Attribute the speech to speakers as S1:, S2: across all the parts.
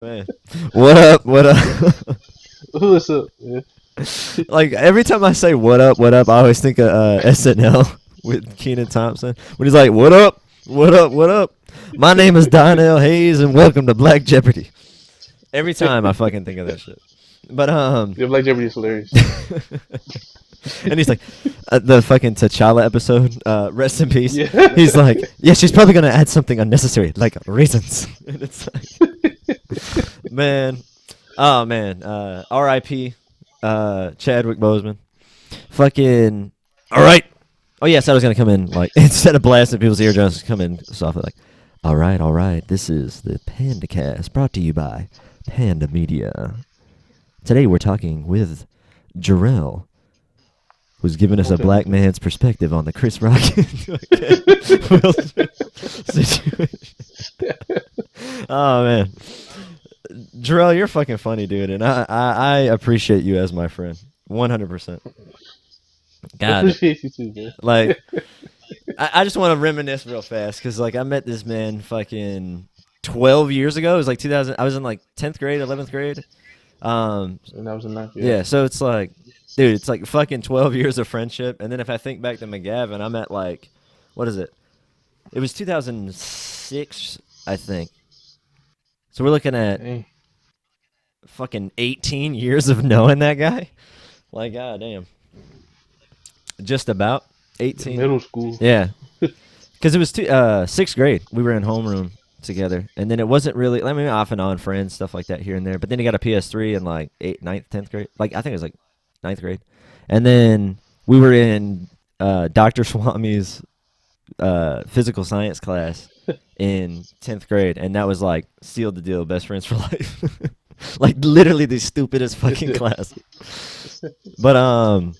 S1: Man, what up? What up?
S2: What's up, man?
S1: Like every time I say what up, I always think of SNL with Keenan Thompson when he's like, "What up? What up? What up? My name is Donnell Hayes, and welcome to Black Jeopardy." Every time I fucking think of that shit. But
S2: Yeah, Black Jeopardy is hilarious.
S1: and he's like, the fucking T'Challa episode, rest in peace.
S2: Yeah.
S1: He's like, yeah, she's probably gonna add something unnecessary like raisins. And it's like, man, oh man, R.I.P. Chadwick Boseman. Fucking, all right. Oh yes, I was gonna come in like instead of blasting people's eardrums, come in softly like, all right. This is the Panda Cast brought to you by Panda Media. Today we're talking with Jarrell, who's giving us a
S2: Okay.
S1: black man's perspective on the Chris Rock Will Smith situation. Oh man, Jarrell, you're fucking funny, dude, and I appreciate you as my friend, 100%. God,
S2: Appreciate you too, man.
S1: like I just want to reminisce real fast because like I met this man fucking 12 years ago. It was like 2000. I was in like 10th grade, 11th grade.
S2: And that was a nice, yeah.
S1: Yeah, so it's like, dude, it's like fucking 12 years of friendship. And then if I think back to McGavin, I'm at like, what is it? It was 2006, I think. So we're looking at
S2: Dang.
S1: fucking 18 years of knowing that guy. Like, god damn. Just about 18.
S2: Middle school.
S1: Yeah. Because it was sixth grade. We were in homeroom together. And then it wasn't really, I mean, off and on friends, stuff like that here and there. But then he got a PS3 in like 8th, 9th, 10th grade. Like, I think it was like 9th grade. And then we were in Dr. Swami's physical science class in 10th grade. And that was like sealed the deal, best friends for life. Like literally the stupidest fucking class. But all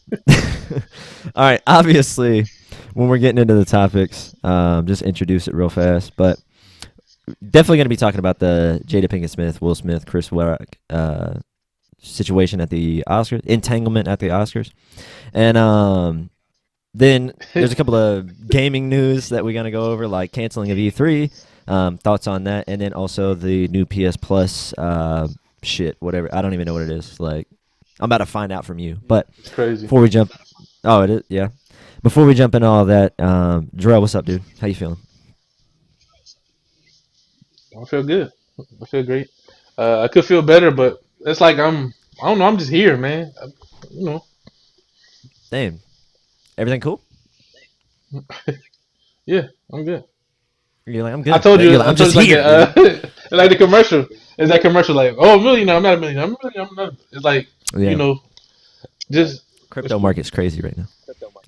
S1: right, obviously when we're getting into the topics, just introduce it real fast. But definitely going to be talking about the Jada Pinkett Smith, Will Smith, Chris Rock situation at the Oscars, entanglement at the Oscars, and then there's a couple of gaming news that we're going to go over, like canceling of E3, thoughts on that, and then also the new PS Plus shit, whatever. I don't even know what it is. Like, I'm about to find out from you. But
S2: It's crazy.
S1: before we jump, oh, it is, yeah. Before we jump into all that, Jarrell, what's up, dude? How you feeling?
S2: I feel good. I feel great. I could feel better, but it's like I don't know, I'm just here, man. You know.
S1: Damn, everything cool?
S2: Yeah, I'm good.
S1: You're like, I'm
S2: I
S1: good.
S2: told you,
S1: You're like,
S2: I
S1: I'm
S2: told
S1: just
S2: you like
S1: here, dude.
S2: like the commercial. Is that commercial like, oh, a millionaire, I'm not a millionaire. I'm a millionaire, I'm not. It's like, you
S1: Yeah,
S2: know, just it's
S1: crypto
S2: cool.
S1: market's crazy right now,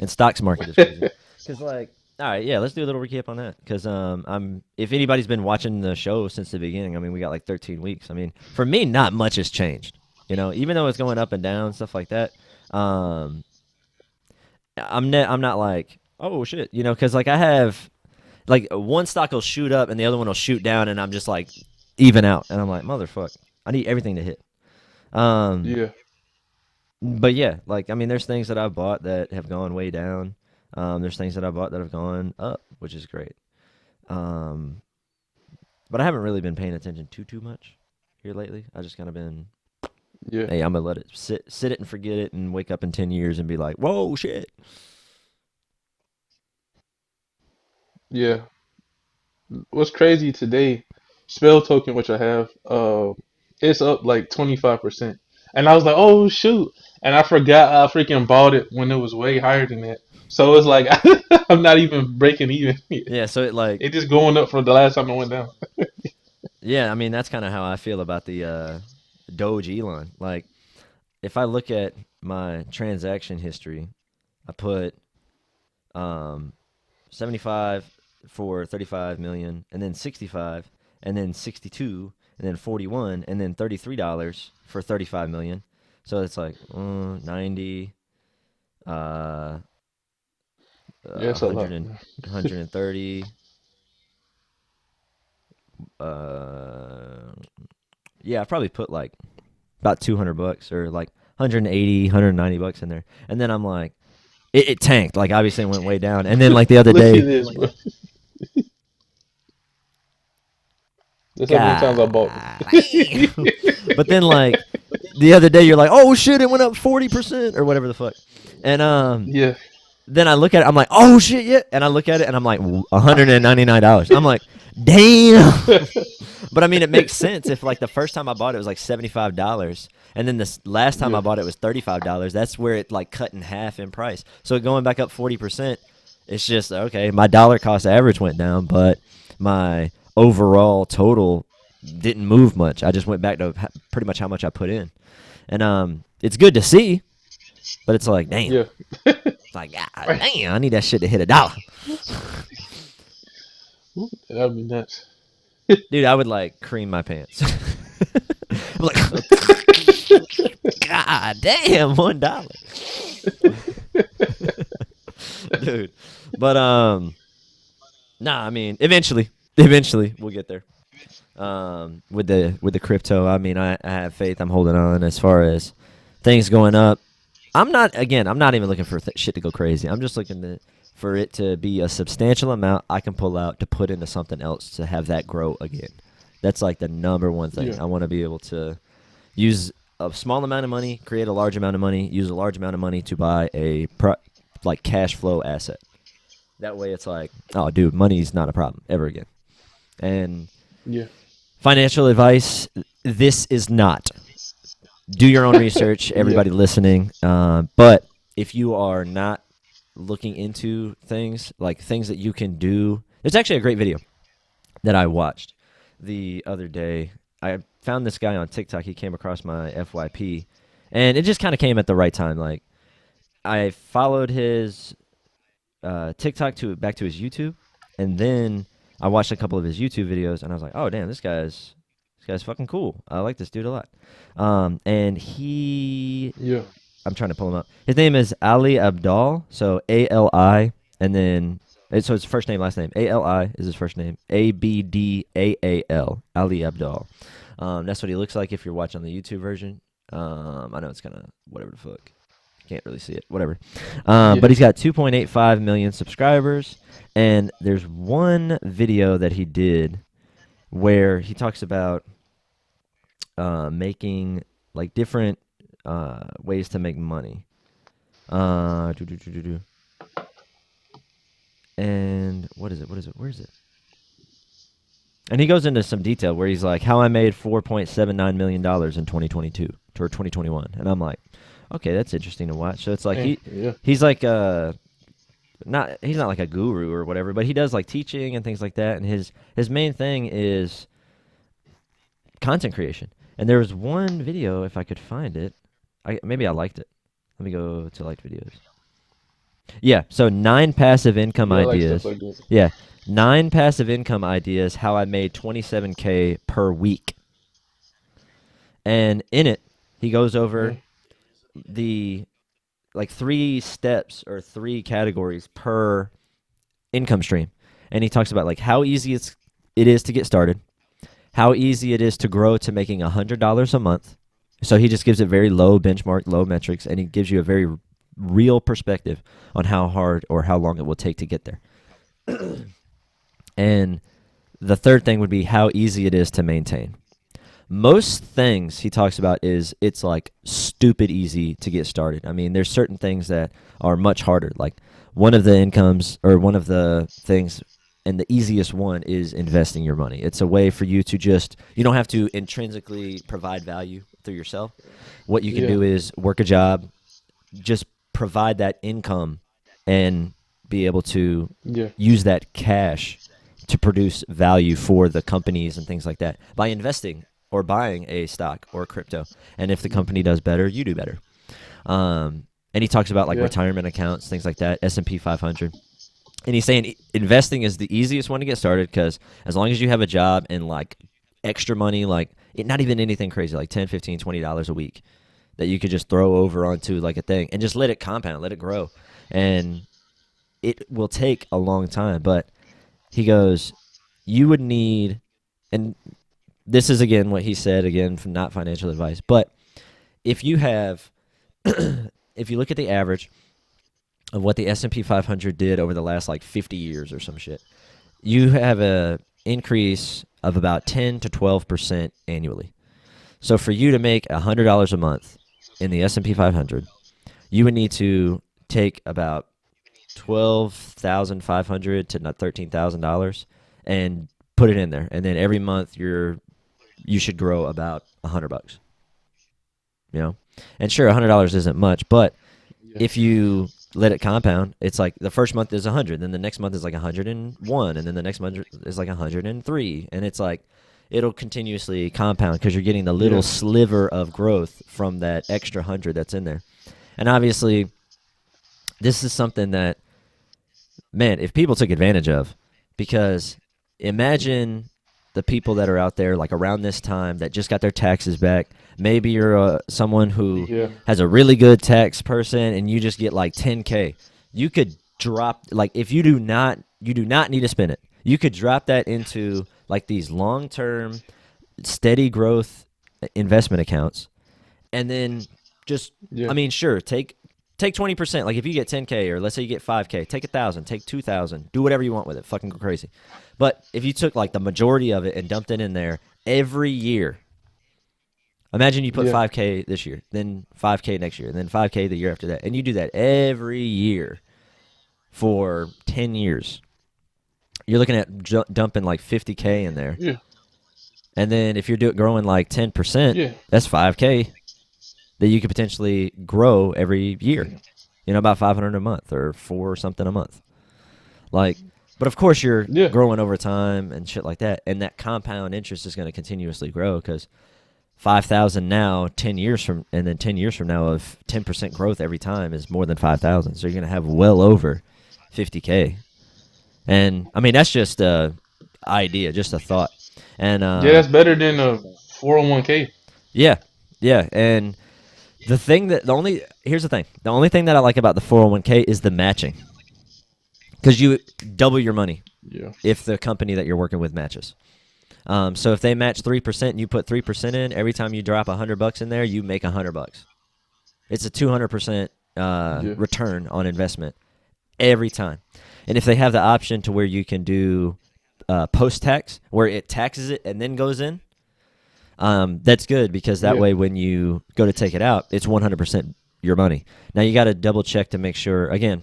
S1: and stocks market is crazy. Cause like, all right, yeah, let's do a little recap on that. Cause I'm if anybody's been watching the show since the beginning, I mean, we got like 13 weeks. I mean, for me, not much has changed. You know, even though it's going up and down, stuff like that. Um, I'm not like, oh shit, you know, cause like I have like one stock will shoot up and the other one will shoot down, and I'm just like even out, and I'm like, motherfuck, I need everything to hit. Um,
S2: Yeah.
S1: but yeah, like I mean, there's things that I've bought that have gone way down. There's things that I bought that have gone up, which is great. Um, but I haven't really been paying attention too much here lately. I just kind of been,
S2: Yeah.
S1: hey, I'm gonna let it sit it and forget it, and wake up in 10 years and be like, whoa, shit.
S2: Yeah. What's crazy today, spell token, which I have, it's up like 25%. And I was like, oh shoot. And I forgot I freaking bought it when it was way higher than that. So it's like I'm not even breaking even.
S1: Yeah, so it like,
S2: It just going up from the last time it went down.
S1: yeah, I mean, that's kind of how I feel about the Doge Elon. Like, if I look at my transaction history, I put um 75 for 35 million, and then 65, and then 62, and then 41, and then $33 for 35 million. So it's like 90, uh,
S2: Yeah, it's a lot.
S1: 100 and 130. Yeah, I probably put like about $200 or like 180, 190 bucks in there, and then I'm like, it tanked. Like obviously it went way down, and then like the other
S2: Look at
S1: day,
S2: this, bro. That's how many times I bought them.
S1: God damn. But then like the other day, you're like, oh shit, it went up 40% or whatever the fuck, and
S2: Yeah.
S1: then I look at it, I'm like, oh shit, yeah, and I look at it and I'm like, $199. I'm like, damn. But I mean, it makes sense if like the first time I bought it was like $75, and then this last time I
S2: Yeah.
S1: bought it was $35. That's where it like cut in half in price. So going back up 40%, it's just okay. My dollar cost average went down, but my overall total didn't move much. I just went back to pretty much how much I put in, and it's good to see, but it's like, damn,
S2: Yeah.
S1: it's like, God damn, I need that shit to hit $1.
S2: That'd be nuts.
S1: Dude, I would like cream my pants. I'm like, God damn, $1. Dude. But nah, I mean, eventually we'll get there. With the crypto, I mean, I have faith. I'm holding on as far as things going up. I'm not even looking for shit to go crazy. I'm just looking for it to be a substantial amount I can pull out to put into something else to have that grow again. That's like the number one thing.
S2: Yeah.
S1: I want to be able to use a small amount of money, create a large amount of money, use a large amount of money to buy like cash flow asset. That way it's like, oh, dude, money's not a problem ever again. And
S2: Yeah.
S1: financial advice, this is not. Do your own research,
S2: Yeah.
S1: everybody listening. But if you are not looking into things, like things that you can do, there's actually a great video that I watched the other day. I found this guy on TikTok. He came across my FYP, and it just kind of came at the right time. Like I followed his TikTok back to his YouTube, and then I watched a couple of his YouTube videos, and I was like, oh damn, this guy's fucking cool. I like this dude a lot. And
S2: Yeah.
S1: I'm trying to pull him up. His name is Ali Abdal. So Ali, and then so his first name, last name. Ali is his first name. Abdaal. Ali Abdal. That's what he looks like if you're watching the YouTube version. I know it's kind of whatever the fuck. Can't really see it. Whatever.
S2: Yeah.
S1: But he's got 2.85 million subscribers, and there's one video that he did where he talks about making like different ways to make money. Do, do, do, do, do. And what is it? What is it? Where is it? And he goes into some detail where he's like, how I made $4.79 million in 2022 or 2021. And I'm like, okay, that's interesting to watch. So it's like
S2: Yeah.
S1: he's like he's not like a guru or whatever, but he does like teaching and things like that. And his main thing is content creation. And there was one video, if I could find it, maybe I liked it. Let me go to liked videos. Yeah, so 9 passive income
S2: Yeah. I like stuff
S1: ideas.
S2: like that.
S1: Yeah, 9 passive income ideas. How I made 27K per week. And in it, he goes over
S2: Mm.
S1: the like 3 steps or 3 categories per income stream, and he talks about like how easy it is to get started, how easy it is to grow to making $100 a month. So he just gives it very low benchmark, low metrics, and he gives you a very real perspective on how hard or how long it will take to get there. And the third thing would be how easy it is to maintain. Most things he talks about is it's like stupid easy to get started. I mean, there's certain things that are much harder. Like one of the incomes or one of the things, and the easiest one is investing your money. It's a way for you to you don't have to intrinsically provide value through yourself. What you can
S2: Yeah.
S1: do is work a job, just provide that income, and be able to
S2: Yeah.
S1: use that cash to produce value for the companies and things like that by investing or buying a stock or crypto. And if the company does better, you do better. And he talks about like
S2: Yeah.
S1: retirement accounts, things like that, S&P 500. And he's saying investing is the easiest one to get started because as long as you have a job and like extra money, like not even anything crazy, like 10, 15, $20 a week that you could just throw over onto like a thing and just let it compound, let it grow. And it will take a long time, but he goes, you would need, and this is again what he said, again, from not financial advice, but if you have, if you look at the average of what the S&P 500 did over the last like 50 years or some shit, you have a increase of about 10 to 12% annually. So for you to make $100 a month in the S&P 500, you would need to take about 12,500 to not $13,000 and put it in there, and then every month you should grow about $100. You know, and sure, $100 isn't much, but
S2: Yeah.
S1: if you let it compound, it's like the first month is 100, then the next month is like 101, and then the next month is like 103, and it's like it'll continuously compound because you're getting the little
S2: Yeah.
S1: sliver of growth from that extra 100 that's in there. And obviously, this is something that, man, if people took advantage of, because imagine the people that are out there like around this time that just got their taxes back. Maybe you're someone who
S2: Yeah.
S1: has a really good tax person and you just get like 10K. You could drop, like, if you do not need to spend it. You could drop that into like these long-term steady growth investment accounts, and then just,
S2: Yeah.
S1: I mean, sure, take 20%. Like if you get 10K, or let's say you get 5K, take 1,000, take 2,000, do whatever you want with it. Fucking go crazy. But if you took like the majority of it and dumped it in there every year, imagine you put
S2: Yeah.
S1: 5K this year, then 5K next year, and then 5K the year after that, and you do that every year for 10 years. You're looking at dumping like 50K in there.
S2: Yeah.
S1: And then if you're growing like 10%,
S2: Yeah.
S1: that's 5K that you could potentially grow every year.
S2: Yeah.
S1: About 500 a month or four or something a month. Like, but of course you're
S2: Yeah.
S1: growing over time and shit like that, and that compound interest is going to continuously grow because 5,000 now, 10 years from, and then 10 years from now of 10% growth every time is more than 5,000. So you're going to have well over 50K. And I mean, that's just a idea, just a thought. And
S2: Yeah. That's better than a 401k.
S1: yeah, yeah. And the only, here's the thing. The only thing that I like about the 401k is the matching. Because you double your money
S2: Yeah.
S1: if the company that you're working with matches. So if they match 3% and you put 3% in, every time you drop $100 in there, you make $100. It's a 200%
S2: Yeah.
S1: return on investment every time. And if they have the option to where you can do post tax, where it taxes it and then goes in, that's good because that
S2: Yeah.
S1: way when you go to take it out, it's 100% your money. Now you got to double check to make sure, again,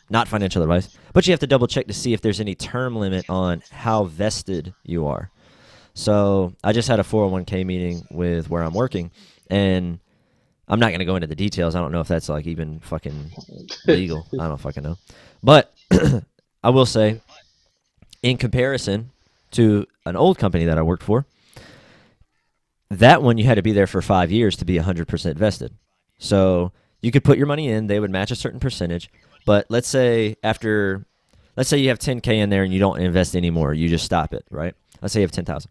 S1: not financial advice, but you have to double check to see if there's any term limit on how vested you are. So I just had a 401k meeting with where I'm working, and I'm not going to go into the details. I don't know if that's like even fucking legal. I don't fucking know. But I will say, in comparison to an old company that I worked for, that one you had to be there for 5 years to be 100% vested. So you could put your money in, they would match a certain percentage. But let's say you have 10K in there and you don't invest anymore, you just stop it, right? Let's say you have 10,000.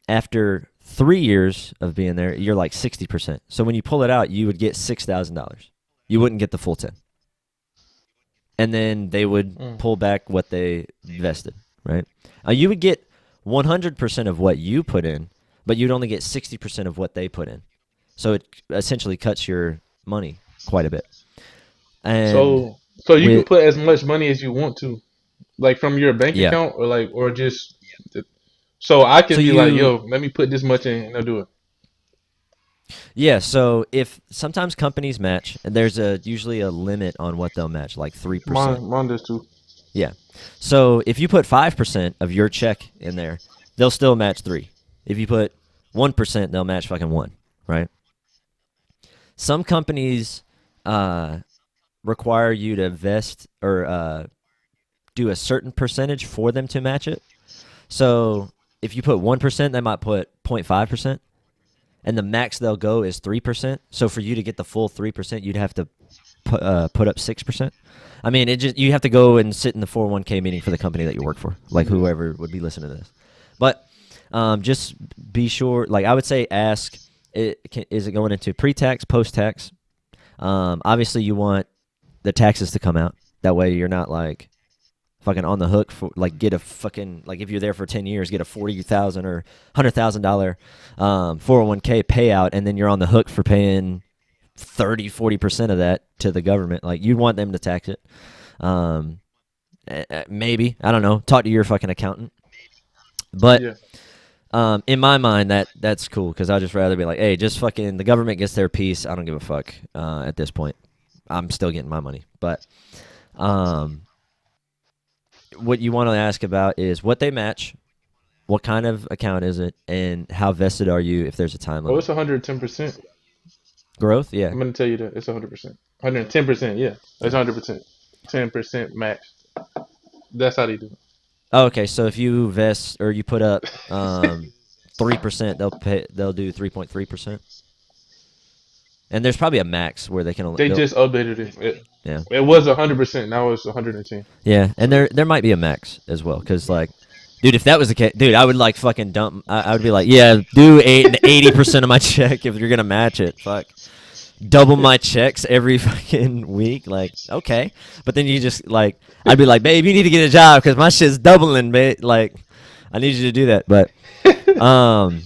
S1: After 3 years of being there, you're like 60%. So when you pull it out, you would get $6,000. You wouldn't get the full 10. And then they would
S2: Mm.
S1: pull back what they invested, right? You would get 100% of what you put in, but you'd only get 60% of what they put in. So it essentially cuts your money quite a bit. And
S2: So you can
S1: with
S2: put as much money as you want to, like from your bank
S1: yeah,
S2: account, or like, or just. So I
S1: so
S2: can be like,
S1: you
S2: yo, let me put this much in, and they'll do it.
S1: yeah, so if sometimes companies match, and there's usually a limit on what they'll match, like 3%.
S2: Mine does too.
S1: Yeah. So if you put 5% of your check in there, they'll still match 3. If you put 1%, they'll match fucking 1, right? Some companies require you to vest or do a certain percentage for them to match it. So if you put 1%, they might put 0.5%, and the max they'll go is 3%. So for you to get the full 3%, you'd have to put up 6%. I mean, you have to go and sit in the 401k meeting for the company that you work for, like whoever would be listening to this. But just be sure. Like I would say, ask: is it going into pre-tax, post-tax? Obviously, you want the taxes to come out. That way, you're not like fucking on the hook for like get a fucking like if you're there for 10 years, get a $40,000 or $100,000 401k payout, and then you're on the hook for paying 30-40% of that to the government. Like you'd want them to tax it. Maybe, I don't know, talk to your fucking accountant. But
S2: Yeah.
S1: in my mind, that's cool because I'd just rather be like, hey, just fucking the government gets their piece. I don't give a fuck at this point. I'm still getting my money. But um, what you want to ask about is what they match, what kind of account is it, and how vested are you if there's a time
S2: Oh,
S1: limit.
S2: it's 110%.
S1: Growth, yeah.
S2: I'm gonna tell you that it's 100%. 110%. Yeah, it's
S1: Yeah.
S2: 100%. 10% max. That's how they do
S1: Oh, okay, so if you vest or you put up 3%, they'll do 3.3%. And there's probably a max where they can only
S2: They
S1: they'll
S2: just updated it.
S1: yeah.
S2: It was 100%. Now it's 110.
S1: Yeah, and
S2: So yeah.
S1: there might be a max as well cuz like dude, if that was the case, dude, I would like fucking dump I would be like, "Yeah, do 80% of my check if you're going to match it." Fuck. Double my checks every fucking week. Like, okay. But then you just like, I'd be like, babe, you need to get a job because my shit's doubling, babe. Like, I need you to do that. Um,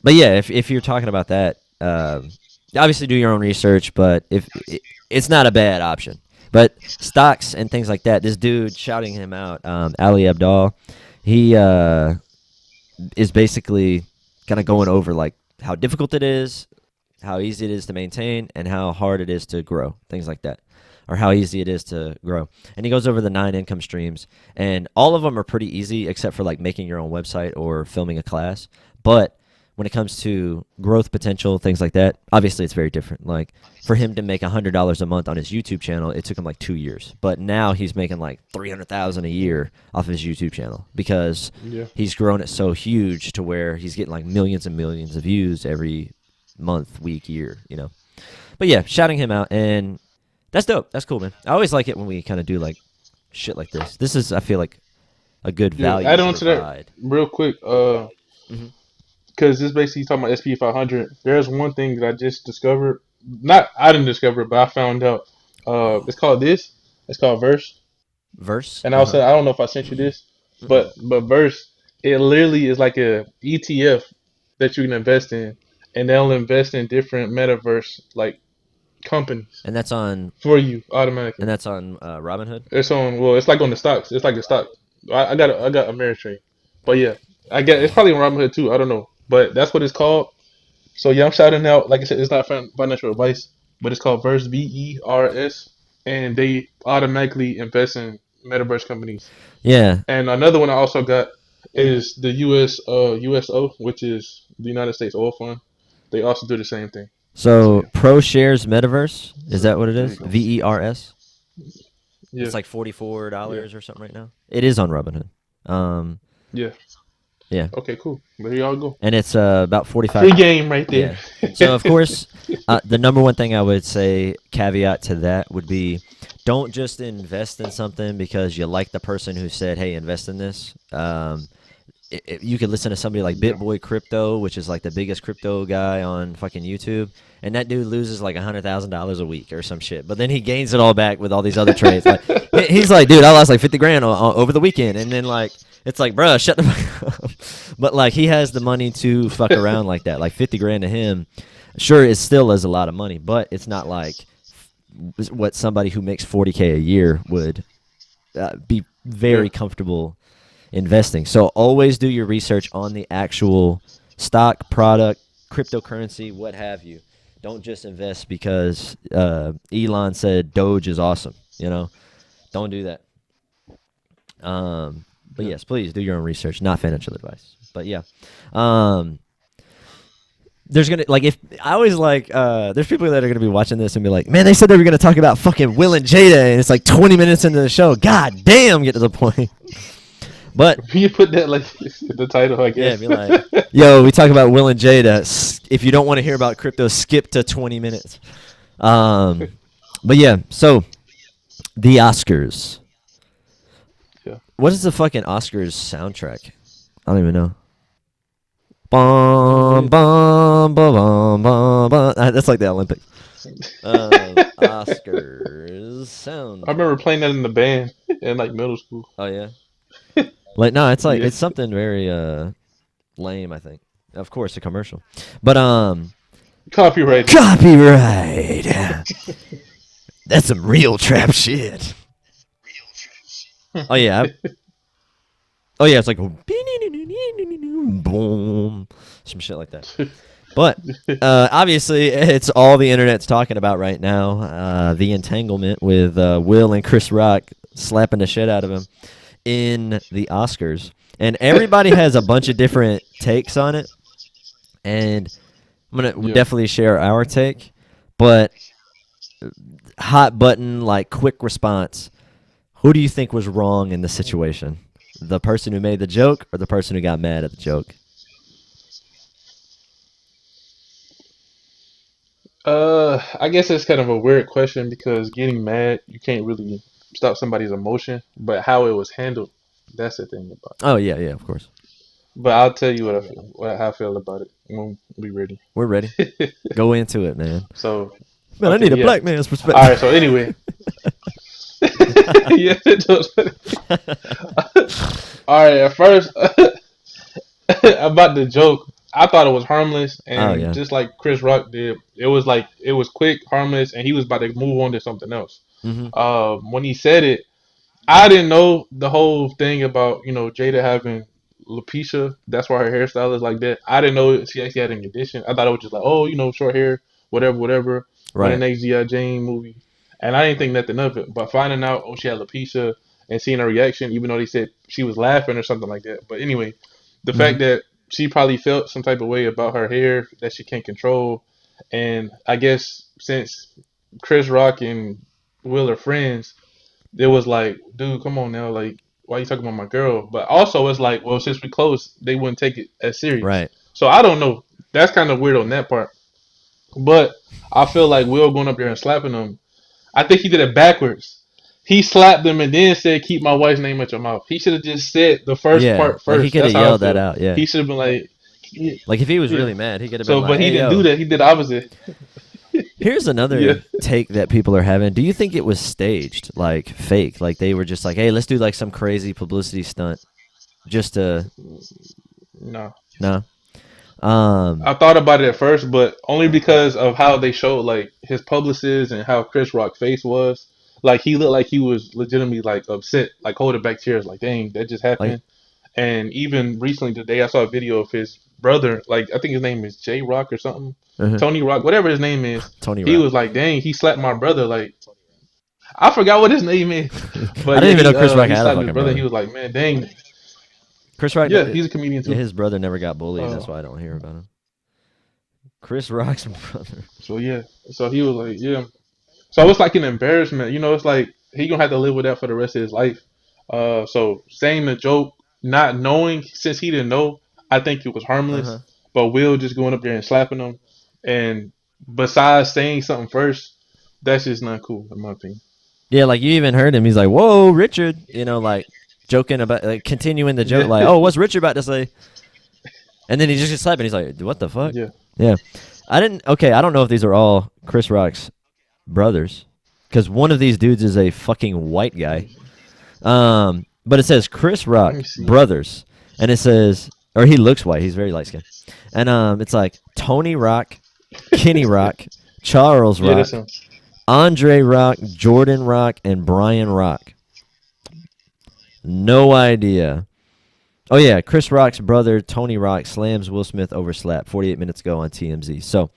S1: but yeah, if you're talking about that, obviously do your own research. But if it's not a bad option. But stocks and things like that, this dude shouting him out, Ali Abdal, he is basically kind of going over like how difficult it is, how easy it is to maintain, and how hard it is to grow, things like that, or how easy it is to grow. And he goes over the 9 income streams, and all of them are pretty easy except for like making your own website or filming a class. But when it comes to growth potential, things like that, obviously it's very different. Like for him to make $100 a month on his YouTube channel, it took him like 2 years. But now he's making like 300,000 a year off of his YouTube channel because
S2: Yeah.
S1: he's grown it so huge to where he's getting like millions and millions of views every month, week, year, you know. But yeah, shouting him out, and that's dope. That's cool, man. I always like it when we kind of do like shit like this. This is, I feel like, a good
S2: Yeah.
S1: value
S2: Add
S1: to
S2: on to that
S1: provide.
S2: real quick.
S1: Hmm.
S2: Because this basically talking about SP 500. There's one thing that I just discovered. Not I didn't discover it, but I found out. It's called this. It's called Verse.
S1: Verse.
S2: And
S1: Uh huh.
S2: also, I don't know if I sent you this,
S1: Mm-mm.
S2: but Verse, it literally is like a ETF that you can invest in, and they'll invest in different metaverse like companies
S1: And that's on,
S2: for you automatically.
S1: Robinhood.
S2: It's on. Well, it's like on the stocks. It's like a stock. I got Ameritrade, but yeah, I get it's probably on Robinhood too. I don't know, but that's what it's called. So yeah, I'm shouting out. Like I said, it's not financial advice, but it's called Verse, VERS, and they automatically invest in metaverse companies.
S1: Yeah.
S2: And another one I also got is the USO, which is the United States Oil Fund. They also do the same thing. So
S1: So
S2: yeah,
S1: Pro Shares Metaverse, is that what it
S2: there you
S1: is?
S2: go.
S1: VERS.
S2: Yeah,
S1: It's like $44
S2: yeah,
S1: or something right now. It is on Robinhood. Um,
S2: yeah.
S1: yeah,
S2: Okay, cool. There y'all go.
S1: and it's about 45.
S2: Free game right there.
S1: Yeah. So of course, the number one thing I would say caveat to that would be, don't just invest in something because you like the person who said, "Hey, invest in this." You could listen to somebody like
S2: Yeah.
S1: BitBoy Crypto, which is like the biggest crypto guy on fucking YouTube, and that dude loses like $100,000 a week or some shit. But then he gains it all back with all these other trades. Like he's like, dude, I lost like 50 grand over the weekend, and then like it's like, bruh, shut the fuck up. But like he has the money to fuck around like that. Like 50 grand to him, sure, it still is a lot of money, but it's not like what somebody who makes 40K a year would be
S2: Yeah.
S1: very comfortable investing. So always do your research on the actual stock, product, cryptocurrency, what have you. Don't just invest because Elon said Doge is awesome. You know, don't do that. But
S2: Yeah.
S1: yes, please do your own research, not financial advice. But yeah, um, there's gonna like if I always like there's people that are gonna be watching this and be like, man, they said they were gonna talk about fucking Will and Jada, and it's like 20 minutes into the show. God damn, get to the point. But
S2: You put that like in the title, I
S1: yeah,
S2: guess.
S1: be like, yo, we talk about Will and Jada. If you don't want to hear about crypto, skip to 20 minutes. Um, but yeah, so the Oscars.
S2: Yeah.
S1: What is the fucking Oscars soundtrack? I don't even know.
S2: I don't know
S1: Bum,
S2: either.
S1: bum, bum, bum, bum, bum. That's like the Olympics. Oscars
S2: I remember
S1: soundtrack.
S2: playing that in the band in like middle school.
S1: Oh yeah. Like no, it's like
S2: Yeah.
S1: it's something very lame. I think. Of course, a commercial, but
S2: Copyrighted.
S1: copyright. That's some real trap shit. Oh yeah. Oh yeah. It's like boom, some shit like that. But obviously, it's all the internet's talking about right now. The entanglement with Will and Chris Rock slapping the shit out of him in the Oscars, and everybody has a bunch of different takes on it. And I'm gonna
S2: Yeah.
S1: definitely share our take, but hot button, like quick response. Who do you think was wrong in the situation? The person who made the joke or the person who got mad at the joke?
S2: I guess it's kind of a weird question because getting mad, you can't really stop somebody's emotion, but how it was handled, that's the thing about it.
S1: Oh yeah, yeah, of course.
S2: But I'll tell you what I feel, how I feel about it when we ready.
S1: We're ready. Go into it, man.
S2: So,
S1: Man, I
S2: okay,
S1: need a
S2: yeah.
S1: black man's
S2: All
S1: perspective.
S2: right. So anyway, yeah. All right. At first, about the joke, I thought it was harmless,
S1: Oh
S2: and
S1: yeah.
S2: just like Chris Rock did, it was like it was quick, harmless, and he was about to move on to something else.
S1: Mm-hmm.
S2: When he said it, I didn't know the whole thing about Jada having alopecia. That's why her hairstyle is like that. I didn't know she actually had an condition. I thought it was just like, oh, short hair, whatever, whatever. When the
S1: Right.
S2: next G.I. Jane movie, and I didn't think nothing of it. But finding out, oh, she had alopecia, and seeing her reaction, even though they said she was laughing or something like that. But anyway, the
S1: Mm-hmm.
S2: fact that she probably felt some type of way about her hair that she can't control, and I guess since Chris Rock and Will are friends, it was like, dude, come on now, like, why you talking about my girl? But also, it's like, well, since we close, they wouldn't take it as serious.
S1: Right.
S2: So I don't know. That's kind of weird on that part. But I feel like Will going up there and slapping him. I think he did it backwards. He slapped him and then said, "Keep my wife's name out your mouth." He should have just said the first
S1: Yeah.
S2: part
S1: Like he
S2: first.
S1: could have
S2: That's how I
S1: yelled that
S2: feel.
S1: out. Yeah.
S2: He should have been like, yeah,
S1: Like if he was
S2: yeah.
S1: really mad, he could have been
S2: So,
S1: like,
S2: but he
S1: "Hey,
S2: didn't do
S1: yo."
S2: that. He did the opposite.
S1: Here's
S2: Yeah.
S1: another take that people are having. Do you think it was staged, like fake? Like they were just like, "Hey, let's do like some crazy publicity stunt just to
S2: No.
S1: no." Um.
S2: I thought about it at first, but only because of how they showed like his publicist and how Chris Rock's face was. Like he looked like he was legitimately like upset, like holding back tears, like dang, that just
S1: Like.
S2: happened. And even recently today, I saw a video of his brother, like I think his name is J Rock or something,
S1: Uh-huh.
S2: Tony Rock, whatever his name is.
S1: Tony
S2: He
S1: Rock.
S2: was like, dang, he slapped my brother. Like I forgot what his name is,
S1: I
S2: but
S1: didn't
S2: yeah,
S1: even know
S2: he
S1: Chris Rock
S2: he
S1: had a
S2: slapped his
S1: fucking
S2: brother. He
S1: brother.
S2: was like, man, dang,
S1: Chris Rock,
S2: yeah, he's a comedian
S1: yeah,
S2: too.
S1: his brother never got bullied.
S2: Uh,
S1: That's why I don't hear about him. Chris Rock's brother.
S2: so yeah, so he was like, yeah. So it's like an embarrassment. It's like he gonna have to live with that for the rest of his life. So saying the joke, not knowing since he didn't know, I think it was
S1: Uh
S2: harmless.
S1: huh.
S2: But Will just going up there and slapping him, and besides saying something first, that's just not cool in my opinion.
S1: Yeah, like you even heard him. He's like, "Whoa, Richard," like joking about, like continuing the joke,
S2: Yeah,
S1: like, "Oh, what's Richard about to say?" And then he just gets slapped, and he's like, "What the fuck?"
S2: yeah.
S1: Yeah, I didn't. Okay, I don't know if these are all Chris Rock's brothers, because one of these dudes is a fucking white guy. But it says Chris
S2: Let
S1: Rock
S2: me see.
S1: brothers, and it says, or he looks white. He's very light skinned, and it's like Tony Rock, Kenny Rock, Charles
S2: Yeah, that's
S1: Rock,
S2: him.
S1: Andre Rock, Jordan Rock, and Brian Rock. No idea. Oh yeah, Chris Rock's brother Tony Rock slams Will Smith over slap 48 minutes ago on TMZ. So,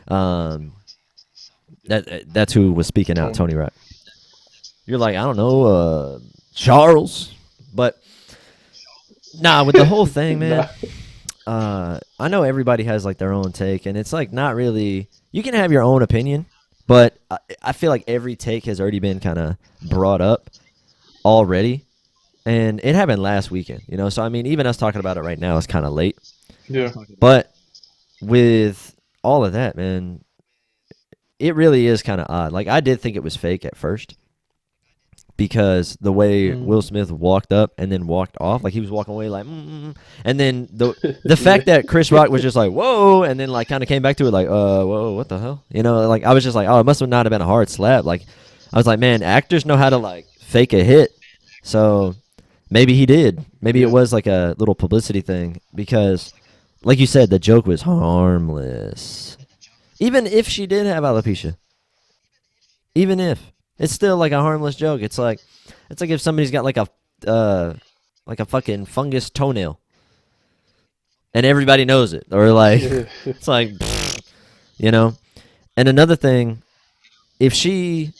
S1: um, that's who was speaking out,
S2: Tony.
S1: Tony Rock. You're like, I don't know, Charles, but nah, with the whole thing, man.
S2: Nah.
S1: I know everybody has like their own take, and it's like not really. You can have your own opinion, but I feel like every take has already been kind of brought up already, and it happened last weekend. So I mean, even us talking about it right now is kind of late.
S2: Yeah.
S1: But with all of that, man, it really is kind of odd. Like I did think it was fake at first because the way
S2: Mm.
S1: Will Smith walked up and then walked off, like he was walking away like, and then the
S2: Yeah.
S1: fact that Chris Rock was just like, whoa, and then like kind of came back to it like, whoa, what the hell? Like I was just like, oh, it must have not have been a hard slap. Like I was like, man, actors know how to like fake a hit, so maybe he did. Maybe it
S2: Yeah.
S1: was like a little publicity thing because, like you said, the joke was harmless. Even if she did have alopecia, even if it's still like a harmless joke. It's like if somebody's got like a fucking fungus toenail. and everybody knows it, or like
S2: Yeah.
S1: it's like you know. And another thing, if she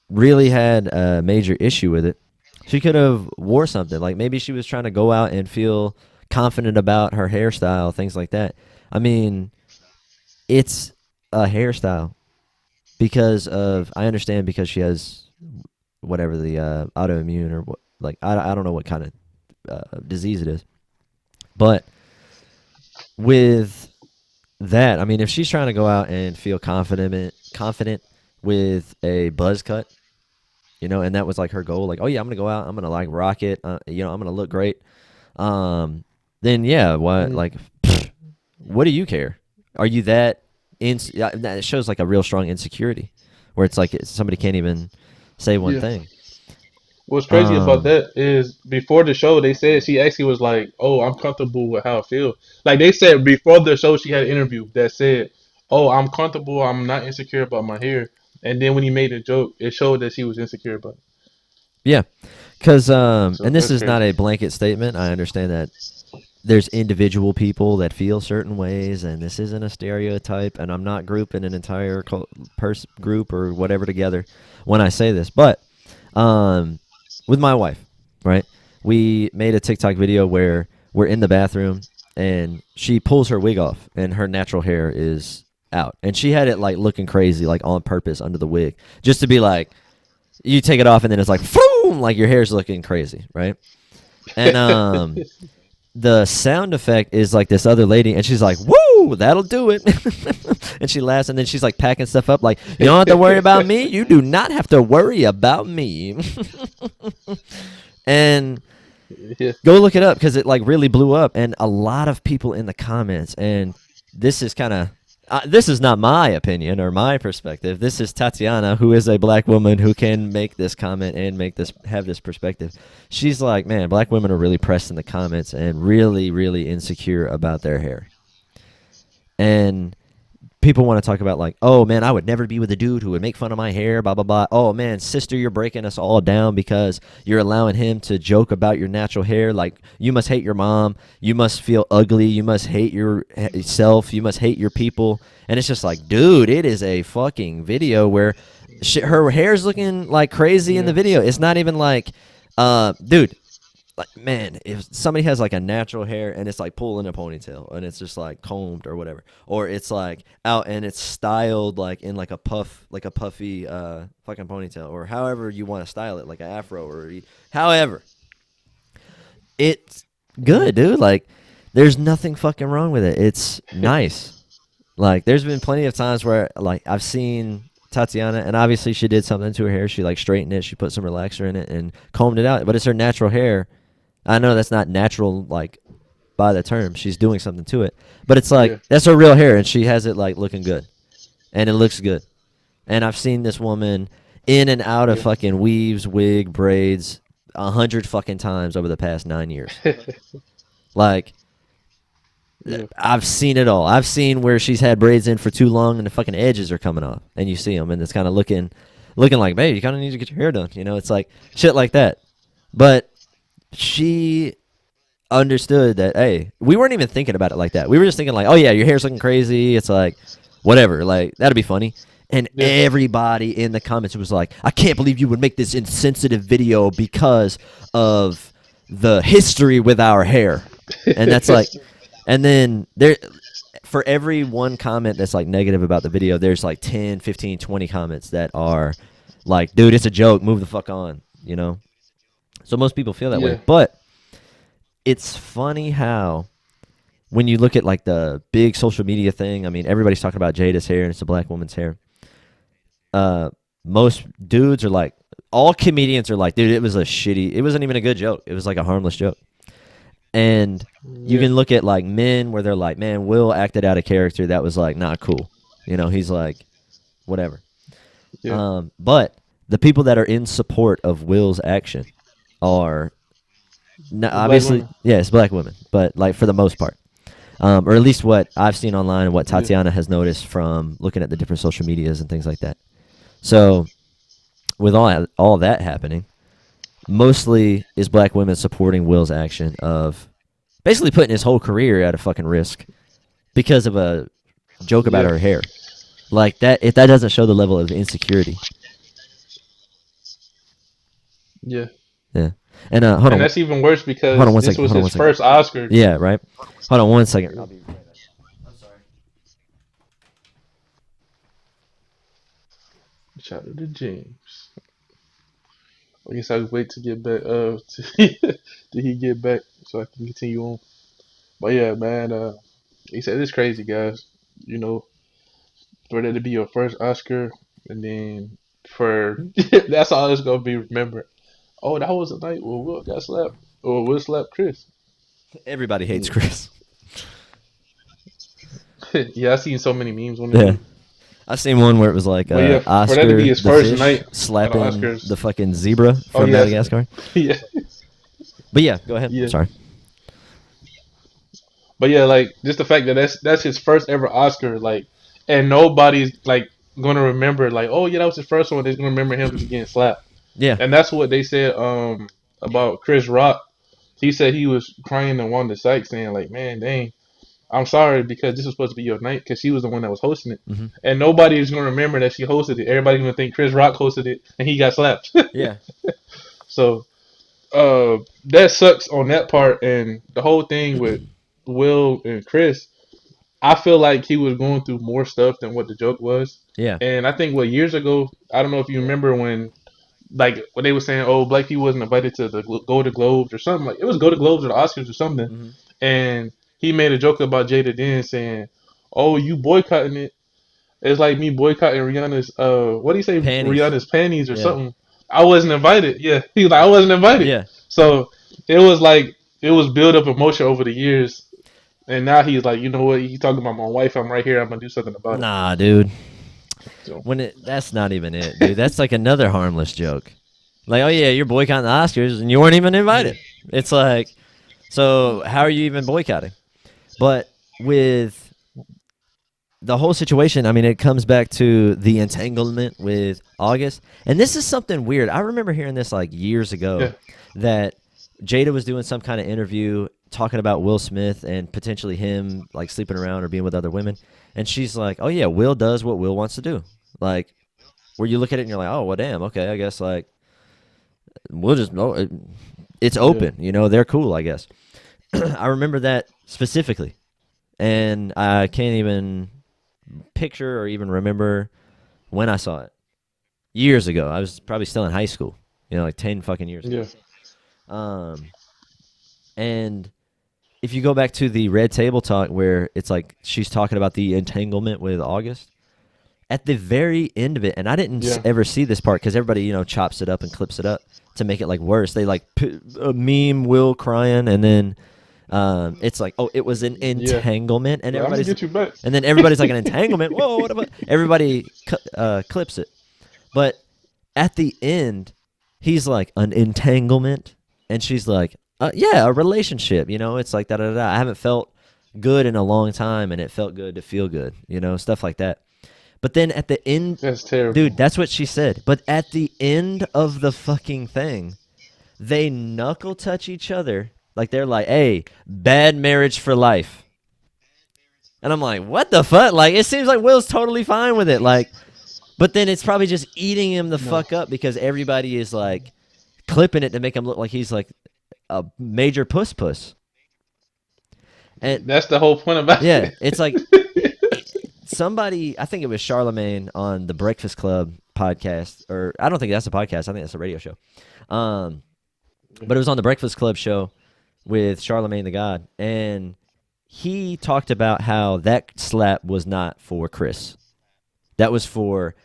S1: really had a major issue with it, she could have wore something. Like maybe she was trying to go out and feel confident about her hairstyle, things like that. I mean, it's a hairstyle because of I understand because she has whatever the autoimmune or what like I don't know what kind of disease it is, but with that, I mean, if she's trying to go out and feel confident with a buzz cut, and that was like her goal, like, oh yeah, I'm gonna go out, I'm gonna like rock it, I'm gonna look great. Um, then yeah, what
S2: Mm,
S1: like, what do you care? Are you that that it shows like a real strong insecurity, where it's like somebody can't even say one
S2: yeah.
S1: thing.
S2: What's crazy about
S1: Um,
S2: that is before the show, they said she actually was like, "Oh, I'm comfortable with how I feel." Like they said before the show, she had an interview that said, "Oh, I'm comfortable. I'm not insecure about my hair." And then when he made a joke, it showed that she was insecure about it.
S1: yeah, because
S2: So
S1: and this
S2: that's
S1: is not
S2: crazy.
S1: a blanket statement. I understand that there's individual people that feel certain ways, and this isn't a stereotype, and I'm not grouping an entire group or whatever together when I say this, but um, with my wife, right, we made a TikTok video where we're in the bathroom and she pulls her wig off and her natural hair is out, and she had it like looking crazy, like on purpose under the wig, just to be like, you take it off and then it's like boom, like your hair's looking crazy, right? And the sound effect is like this other lady, and she's like, "Woo, that'll do it," and she laughs, and then she's like packing stuff up, like, "You don't have to worry about me. You do not have to worry about me." And
S2: Yeah.
S1: go look it up because it like really blew up, and a lot of people in the comments. And this is kind of this is not my opinion or my perspective. This is Tatiana, who is a black woman who can make this comment and make this have this perspective. She's like, man, black women are really pressed in the comments and really, really insecure about their hair. And people want to talk about like, oh man, I would never be with a dude who would make fun of my hair, blah blah blah. Oh man, sister, you're breaking us all down because you're allowing him to joke about your natural hair. Like you must hate your mom, you must feel ugly, you must hate yourself, you must hate your people. And it's just like, dude, it is a fucking video where her hair's looking like crazy in the
S2: Yeah.
S1: video. It's not even like, dude, like man, if somebody has like a natural hair and it's like pulled in a ponytail and it's just like combed or whatever, or it's like out and it's styled like in like a puffy fucking ponytail, or however you want to style it, like an afro or however, it's
S2: Mm,
S1: good, dude. Like there's nothing fucking wrong with it. It's nice. Like there's been plenty of times where like I've seen Tatiana, and obviously she did something to her hair. She like straightened it, she put some relaxer in it and combed it out, but it's her natural hair. I know that's not natural, like by the term. She's doing something to it, but it's like
S2: yeah.
S1: that's her real hair, and she has it like looking good, and it looks good. And I've seen this woman in and out of
S2: Yeah.
S1: fucking weaves, wig, braids, 100 fucking times over the past 9 years. Like
S2: Yeah.
S1: I've seen it all. I've seen where she's had braids in for too long, and the fucking edges are coming off, and you see them, and it's kind of looking like, babe, you kind of need to get your hair done. It's like shit like that. But she understood that hey, we weren't even thinking about it like that. We were just thinking like, oh yeah, your hair's looking crazy. It's like whatever, like that'd be funny. And
S2: Yeah.
S1: everybody in the comments was like, I can't believe you would make this insensitive video because of the history with our hair. And that's like, and then there for every one comment that's like negative about the video, there's like 10, 15, 20 comments that are like, dude, it's a joke, move the fuck on. So most people feel that way.
S2: Yeah.
S1: But it's funny how when you look at like the big social media thing, I mean, everybody's talking about Jada's hair and it's a black woman's hair. Uh, most dudes are like, all comedians are like, dude, it wasn't even a good joke. It was like a harmless joke. And you
S2: Yeah.
S1: can look at like men where they're like, man, Will acted out a character that was like not cool. He's like, whatever.
S2: Yeah.
S1: But the people that are in support of Will's action are
S2: Black
S1: obviously,
S2: women.
S1: yeah, it's black women, but like for the most part. Or at least what I've seen online and what
S2: Yeah.
S1: Tatiana has noticed from looking at the different social medias and things like that. So with all that happening, mostly is black women supporting Will's action of basically putting his whole career at a fucking risk because of a joke about
S2: Yeah,
S1: her hair. Like that, if that doesn't show the level of insecurity.
S2: yeah.
S1: Yeah. And
S2: And that's even worse
S1: hold on
S2: because
S1: one
S2: this
S1: second,
S2: was
S1: hold on
S2: his
S1: one second.
S2: first Oscar.
S1: Yeah, right. Hold on one second.
S2: Yeah.
S1: I'll be right back. I'm sorry.
S2: Shout out to James. I guess I'll wait to get back. Till he get back so I can continue on. But yeah, man. He said it's crazy, guys. You know, for that to be your first Oscar, and then for that's all it's gonna be remembered. Oh, that was a night where Will got slapped, or Will slapped Chris.
S1: Everybody hates
S2: Yeah,
S1: Chris.
S2: yeah. I seen so many memes on it,
S1: Yeah.
S2: dude.
S1: I seen one where it was like
S2: But yeah, for that to be
S1: Oscar
S2: his
S1: the
S2: first
S1: fish
S2: night at the
S1: slapping
S2: Oscars.
S1: the fucking zebra
S2: Oh
S1: from
S2: yeah,
S1: Madagascar.
S2: yeah,
S1: But yeah, go ahead. I'm
S2: yeah.
S1: sorry.
S2: But yeah, like just the fact that that's his first ever Oscar, like, and nobody's like gonna remember, like, oh yeah, that was his first one. They're gonna remember him just getting slapped,
S1: Yeah.
S2: and that's what they said about Chris Rock. He said he was crying and wanting to psych, saying like, man, dang, I'm sorry because this was supposed to be your night because she was the one that was hosting it,
S1: Hmm.
S2: and nobody is gonna remember that she hosted it. Everybody's gonna think Chris Rock hosted it and he got slapped.
S1: Yeah.
S2: So that sucks on that part, and the whole thing with Will and Chris. I feel like he was going through more stuff than what the joke was.
S1: Yeah.
S2: And I think what years ago, I don't know if you remember when like when they were saying, "Oh, black people wasn't invited to the Golden Globes or something like it was Golden Globes or the Oscars or something,"
S1: Hmm.
S2: and he made a joke about Jada Den saying, "Oh, you boycotting it? It's like me boycotting Rihanna's what do you say,
S1: Panties.
S2: Rihanna's panties or
S1: Yeah.
S2: something." I wasn't invited. Yeah, he was like, "I wasn't invited."
S1: Yeah.
S2: So it was like it was build up emotion over the years, and now he's like, you know what? He's talking about my wife. I'm right here. I'm gonna do something about it.
S1: Nah, dude.
S2: So
S1: That's not even it, dude. That's like another harmless joke. Like, oh yeah, you're boycotting the Oscars and you weren't even
S2: yeah,
S1: invited. It's like, so how are you even boycotting? But with the whole situation, I mean, it comes back to the entanglement with August. And this is something weird. I remember hearing this like years
S2: yeah,
S1: ago that Jada was doing some kind of interview talking about Will Smith and potentially him like sleeping around or being with other women. And she's like, oh, yeah, Will does what Will wants to do. Like, where you look at it and you're like, oh, well, damn, okay, I guess like we'll just, oh, it's
S2: yeah,
S1: open, you know, they're cool, I guess. I remember that specifically. And I can't even picture or even remember when I saw it. Years ago. I was probably still in high school. You know, like 10 fucking years ago.
S2: yeah,
S1: Um, and if you go back to the Red Table Talk where it's like she's talking about the entanglement with August, at the very end of it, and I didn't
S2: yeah,
S1: ever see this part because everybody, you know, chops it up and clips it up to make it like worse. They like a meme Will crying, and then it's like, oh, it was an
S2: yeah.
S1: entanglement, and
S2: Like, I'm gonna
S1: everybody's,
S2: get you back.
S1: and then everybody's like an entanglement. Whoa, what about? Everybody clips it, but at the end, he's like an entanglement, and she's like, yeah, a relationship. You know, it's like da da da. I haven't felt good in a long time, and it felt good to feel good. You know, stuff like that. But then at the end,
S2: That's terrible.
S1: dude, that's what she said. But at the end of the fucking thing, they knuckle touch each other. Like they're like, hey, bad marriage for life. And I'm like, what the fuck? Like, it seems like Will's totally fine with it. Like, but then it's probably just eating him the
S2: No,
S1: fuck up because everybody is like clipping it to make him look like he's like a major puss puss. And
S2: that's the whole point about
S1: yeah,
S2: it.
S1: it's like somebody, I think it was Charlemagne on the Breakfast Club podcast, or I don't think that's a podcast. I think that's a radio show. Um, but it was on the Breakfast Club show with Charlemagne the God, and he talked about how that slap was not for Chris. That was for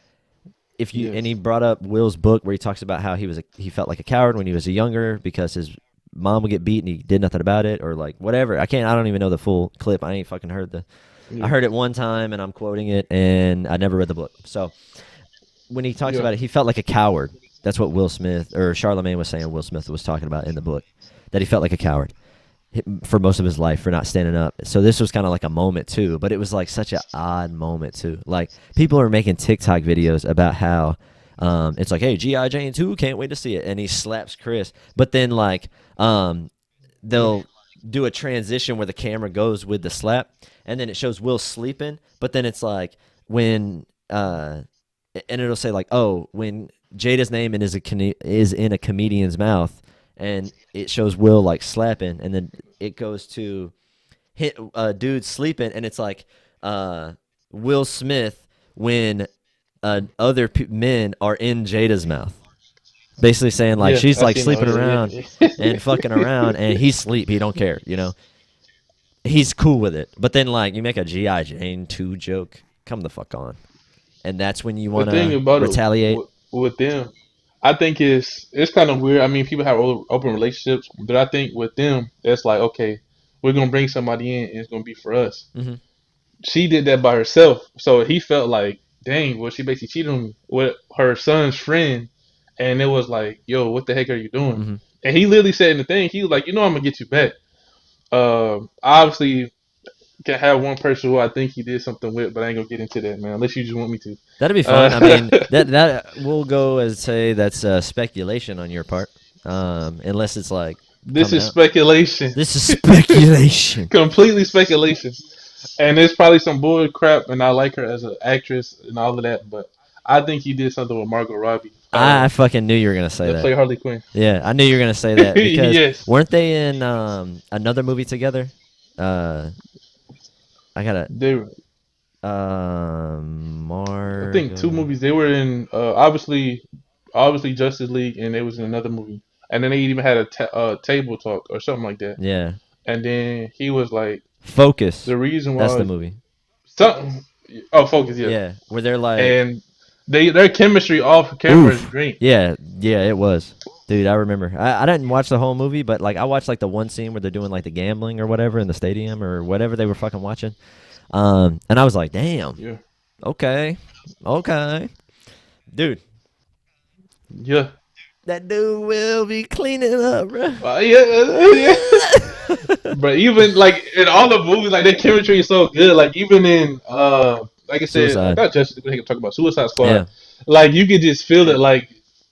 S1: if you,
S2: Yeah,
S1: and he brought up Will's book where he talks about how he felt like a coward when he was a younger because his mom would get beat and he did nothing about it or like whatever. I don't even know the full clip. I ain't fucking heard I
S2: yeah,
S1: heard it one time and I'm quoting it and I never read the book. So when he talks
S2: yeah.
S1: about it, he felt like a coward. That's what Will Smith or Charlemagne was saying. Will Smith was talking about in the book that he felt like a coward for most of his life for not standing up. So this was kind of like a moment too, but it was like such an odd moment too. Like people are making TikTok videos about how it's like, hey, G.I. Jane 2, can't wait to see it. And he slaps Chris. But then like they'll do a transition where the camera goes with the slap, and then it shows Will sleeping, but then it's like when and it'll say like, oh, when Jada's name is in a comedian's mouth, and it shows Will like slapping, and then it goes to hit dude sleeping, and it's like Will Smith when men are in Jada's mouth, basically saying like
S2: Yeah,
S1: she's
S2: I
S1: like
S2: seen that.
S1: sleeping
S2: Yeah,
S1: around
S2: yeah,
S1: and fucking around, and he's sleep. He don't care, you know. He's cool with it. But then like you make a GI Jane 2 joke, come the fuck on, and that's when you
S2: the
S1: want
S2: thing
S1: to
S2: about it
S1: retaliate.
S2: with them, I think it's kind of weird. I mean, people have open relationships, but I think with them, it's like, okay, we're gonna bring somebody in, and it's gonna be for us.
S1: Mm-hmm.
S2: She did that by herself, so he felt like, dang, well, she basically cheated on me with her son's friend, and it was like, yo, what the heck are you doing?
S1: Mm-hmm.
S2: And he literally said in the thing, he was like, you know, I'm gonna get you back. Obviously, can have one person who I think he did something with, but I ain't gonna get into that, man. Unless you just want me to.
S1: That'd be fun. I mean,
S2: Uh,
S1: that we'll go and say that's speculation on your part, unless it's like
S2: this
S1: coming
S2: is
S1: out.
S2: speculation,
S1: This is speculation.
S2: completely speculation, and it's probably some bull crap. And I like her as an actress and all of that, but I think he did something with Margot Robbie,
S1: I fucking knew you were gonna say
S2: that
S1: that.
S2: play Harley Quinn.
S1: Yeah, I knew you were gonna say that because
S2: Yes,
S1: weren't they in another movie together? Uh, I gotta
S2: they. I think two
S1: Margot.
S2: movies. They were in obviously Justice League, and they was in another movie. And then they even had a table talk or something like that.
S1: Yeah,
S2: And then he was like,
S1: Focus.
S2: the reason
S1: That's the
S2: why
S1: movie.
S2: something. Oh, focus, yeah.
S1: Yeah, where they're like,
S2: And their chemistry off camera is
S1: oof.
S2: great.
S1: Yeah, yeah, it was. Dude, I remember. I didn't watch the whole movie, but like I watched like the one scene where they're doing like the gambling or whatever in the stadium or whatever they were fucking watching. And I was like, damn,
S2: Yeah,
S1: okay, okay, dude,
S2: yeah,
S1: that dude will be cleaning up, bro.
S2: yeah, yeah. But even like in all the movies, like their chemistry is so good. Like even in like I said,
S1: Suicide.
S2: not Justice League, talk about Suicide Squad.
S1: Yeah.
S2: Like you could just feel it. Like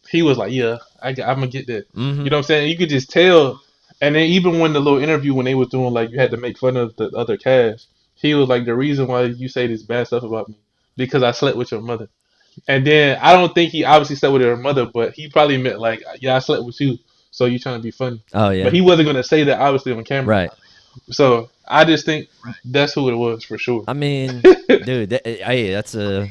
S2: he was like, yeah, I'm gonna get that.
S1: Mm-hmm.
S2: You know what I'm saying? You could just tell. And then even when the little interview when they was doing like you had to make fun of the other cast, he was like the reason why you say this bad stuff about me because I slept with your mother. And then I don't think he obviously slept with her mother, but he probably meant like, yeah, I slept with you, so you trying to be funny.
S1: Oh
S2: But
S1: yeah.
S2: he wasn't gonna say that obviously on camera.
S1: Right.
S2: So I just think that's who it was for sure.
S1: I mean, dude, hey, that's a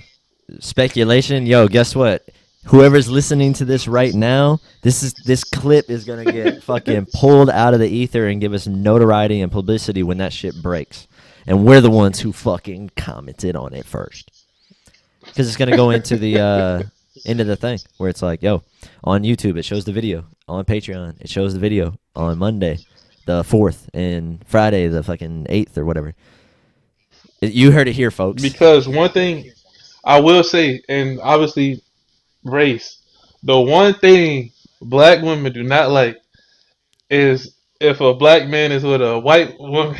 S1: speculation. Yo, guess what? Whoever's listening to this right now, this clip is gonna get fucking pulled out of the ether and give us notoriety and publicity when that shit breaks, and we're the ones who fucking commented on it first, because it's gonna go into the thing where it's like, yo, on YouTube it shows the video, on Patreon it shows the video on Monday, the 4th, and Friday the fucking 8th or whatever. You heard it here, folks.
S2: Because one thing I will say, and obviously race, the one thing black women do not like is if a black man is with a white woman.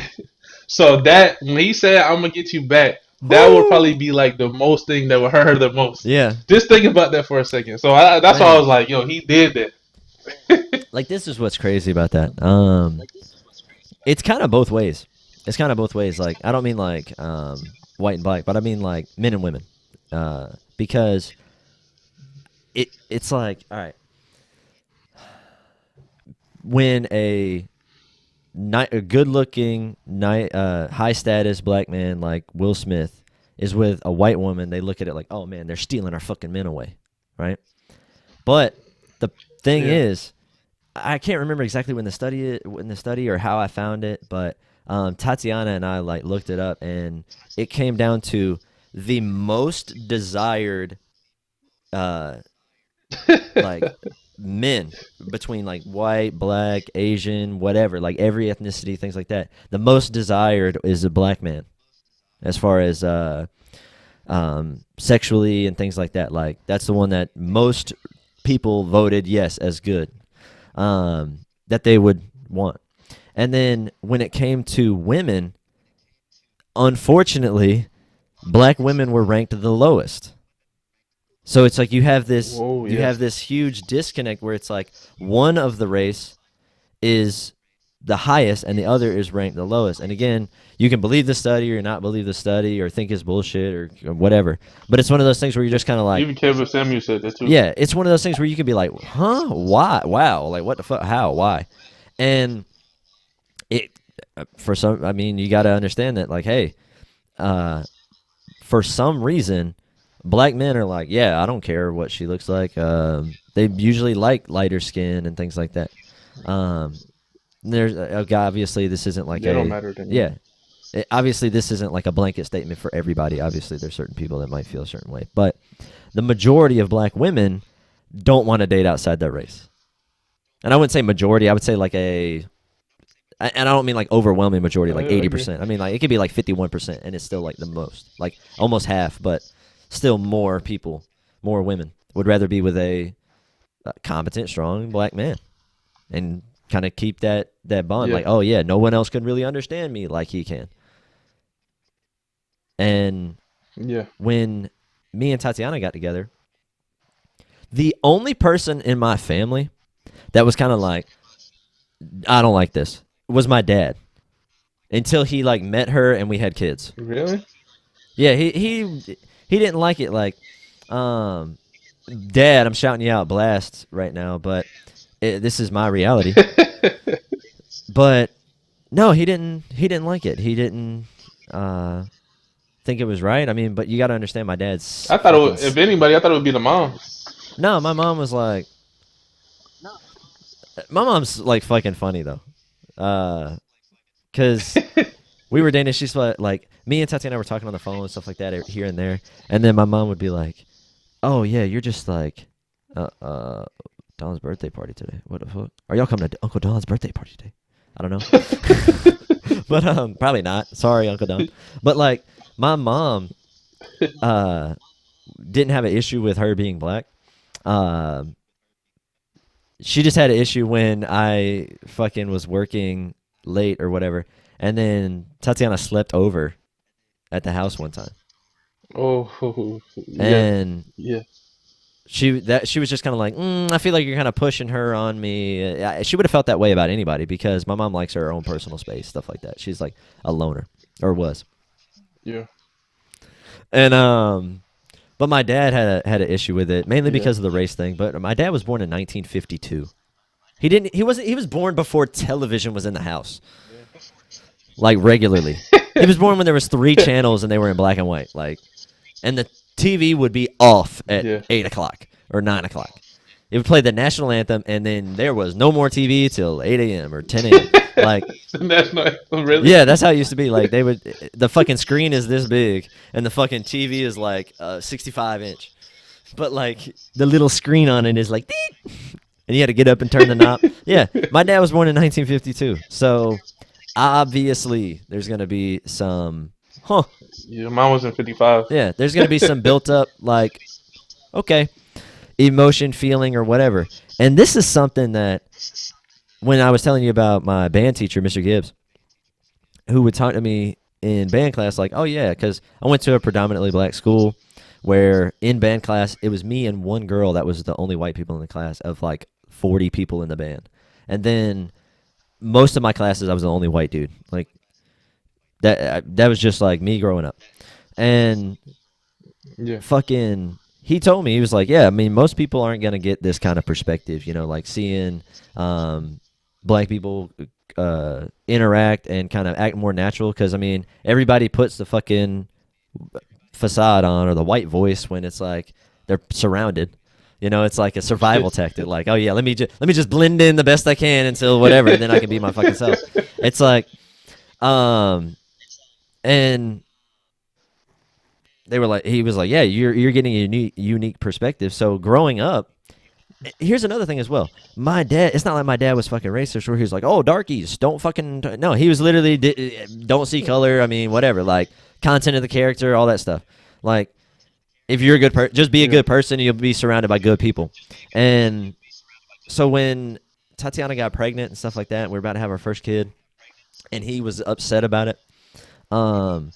S2: So that when he said I'm gonna get you back, that would
S1: Woo!
S2: probably be like the most thing that would hurt her the most.
S1: Yeah,
S2: Just think about that for a second. So that's why I
S1: man.
S2: was like, yo, he did that.
S1: Like this is what's crazy about that. It's kind of both ways. It's kind of both ways. Like I don't mean like white and black, but I mean like men and women. Because it's like, all right, when a good-looking, high status black man like Will Smith is with a white woman, they look at it like, oh man, they're stealing our fucking men away, right? But the thing
S2: Yeah.
S1: is, I can't remember exactly when the study or how I found it, but Tatiana and I like looked it up, and it came down to the most desired uh, like men between like white, black, Asian, whatever, like every ethnicity, things like that. The most desired is a black man, as far as sexually and things like that. Like that's the one that most people voted yes as good, that they would want. And then when it came to women, unfortunately, black women were ranked the lowest. So it's like
S2: Whoa,
S1: you
S2: yeah.
S1: have this huge disconnect where it's like one of the race is the highest and the other is ranked the lowest. And again, you can believe the study or not believe the study or think it's bullshit or whatever. But it's one of those things where you're just kind of like,
S2: Even Kevin Samuel said that too.
S1: yeah, it's one of those things where you can be like, huh, why, wow, like what the fuck, how, why, and it for some. I mean, you got to understand that, like, hey, uh, for some reason, black men are like, yeah, I don't care what she looks like. They usually like lighter skin and things like that. Um, there's obviously this isn't like
S2: They don't
S1: a
S2: matter to me.
S1: yeah. Obviously, this isn't like a blanket statement for everybody. Obviously, there's certain people that might feel a certain way, but the majority of black women don't want to date outside their race. And I wouldn't say majority. I would say like and I don't mean like overwhelming majority, like
S2: I agree.
S1: 80%. I mean like it could be like 51%, and it's still like the most, like almost half, but still more people, more women would rather be with a competent, strong black man, and kind of keep that bond.
S2: Yeah,
S1: Like, oh yeah, no one else can really understand me like he can. And
S2: yeah.
S1: when me and Tatiana got together, the only person in my family that was kind of like, I don't like this, was my dad. Until he like met her and we had kids.
S2: Really?
S1: Yeah, he didn't like it. Like, um, Dad, I'm shouting you out, blast right now, but this is my reality. But no, he didn't like it. He didn't uh, think it was right. I mean, but you got to understand, my dad's
S2: I thought it
S1: fucking.
S2: would, if anybody, I thought it would be the mom.
S1: No, my mom was like, my mom's like fucking funny though, cause we were dating. She's like me and Tatiana were talking on the phone and stuff like that here and there, and then my mom would be like, "Oh yeah, you're just like, uh, uh, Don's birthday party today. What the fuck? Are y'all coming to Uncle Don's birthday party today? I don't know, but probably not. Sorry, Uncle Don. But like, my mom uh didn't have an issue with her being black. Um, she just had an issue when I fucking was working late or whatever, and then Tatiana slept over at the house one time,
S2: Oh, yeah,
S1: and
S2: yeah,
S1: she was just kind of like, I feel like you're kind of pushing her on me. She would have felt that way about anybody because my mom likes her own personal space, stuff like that. She's like a loner, or was,
S2: yeah,
S1: and but my dad had an issue with it mainly
S2: yeah.
S1: because of the race thing. But my dad was born in 1952. He didn't. He wasn't. He was born before television was in the house, like regularly. He was born when there was 3 channels and they were in black and white. Like, and the TV would be off at
S2: Yeah.
S1: 8 o'clock or 9 o'clock. It would play the national anthem, and then there was no more TV till 8 a.m. or 10 a.m. Like,
S2: The national anthem, really?
S1: yeah, that's how it used to be. Like, they would, the fucking screen is this big, and the fucking TV is like 65 inch, but like the little screen on it is like, "Deet," and you had to get up and turn the knob. Yeah, my dad was born in 1952, so obviously there's gonna be some,
S2: Yeah, mine was in 55.
S1: yeah, there's gonna be some built up like, okay, emotion, feeling, or whatever. And this is something that when I was telling you about my band teacher, Mr. Gibbs, who would talk to me in band class, like, oh yeah, because I went to a predominantly black school where in band class it was me and one girl that was the only white people in the class of like 40 people in the band, and then most of my classes I was the only white dude. Like that was just like me growing up, and
S2: Yeah.
S1: fucking he told me, he was like, yeah, I mean, most people aren't gonna get this kind of perspective, like seeing black people interact and kind of act more natural, because I mean everybody puts the fucking facade on or the white voice when it's like they're surrounded. It's like a survival tactic. Like, oh yeah, let me just blend in the best I can until whatever, and then I can be my fucking self. It's like, and they were like, he was like, yeah, you're getting a unique perspective. So growing up, here's another thing as well. My dad, it's not like my dad was fucking racist where he was like, oh, darkies, don't fucking, no, he was literally, don't see color. I mean, whatever, like content of the character, all that stuff. Like, if you're a good person, just be a
S2: Yeah.
S1: good person, and you'll be surrounded by good people. And so when Tatiana got pregnant and stuff like that, and we were about to have our first kid, and he was upset about it. Um,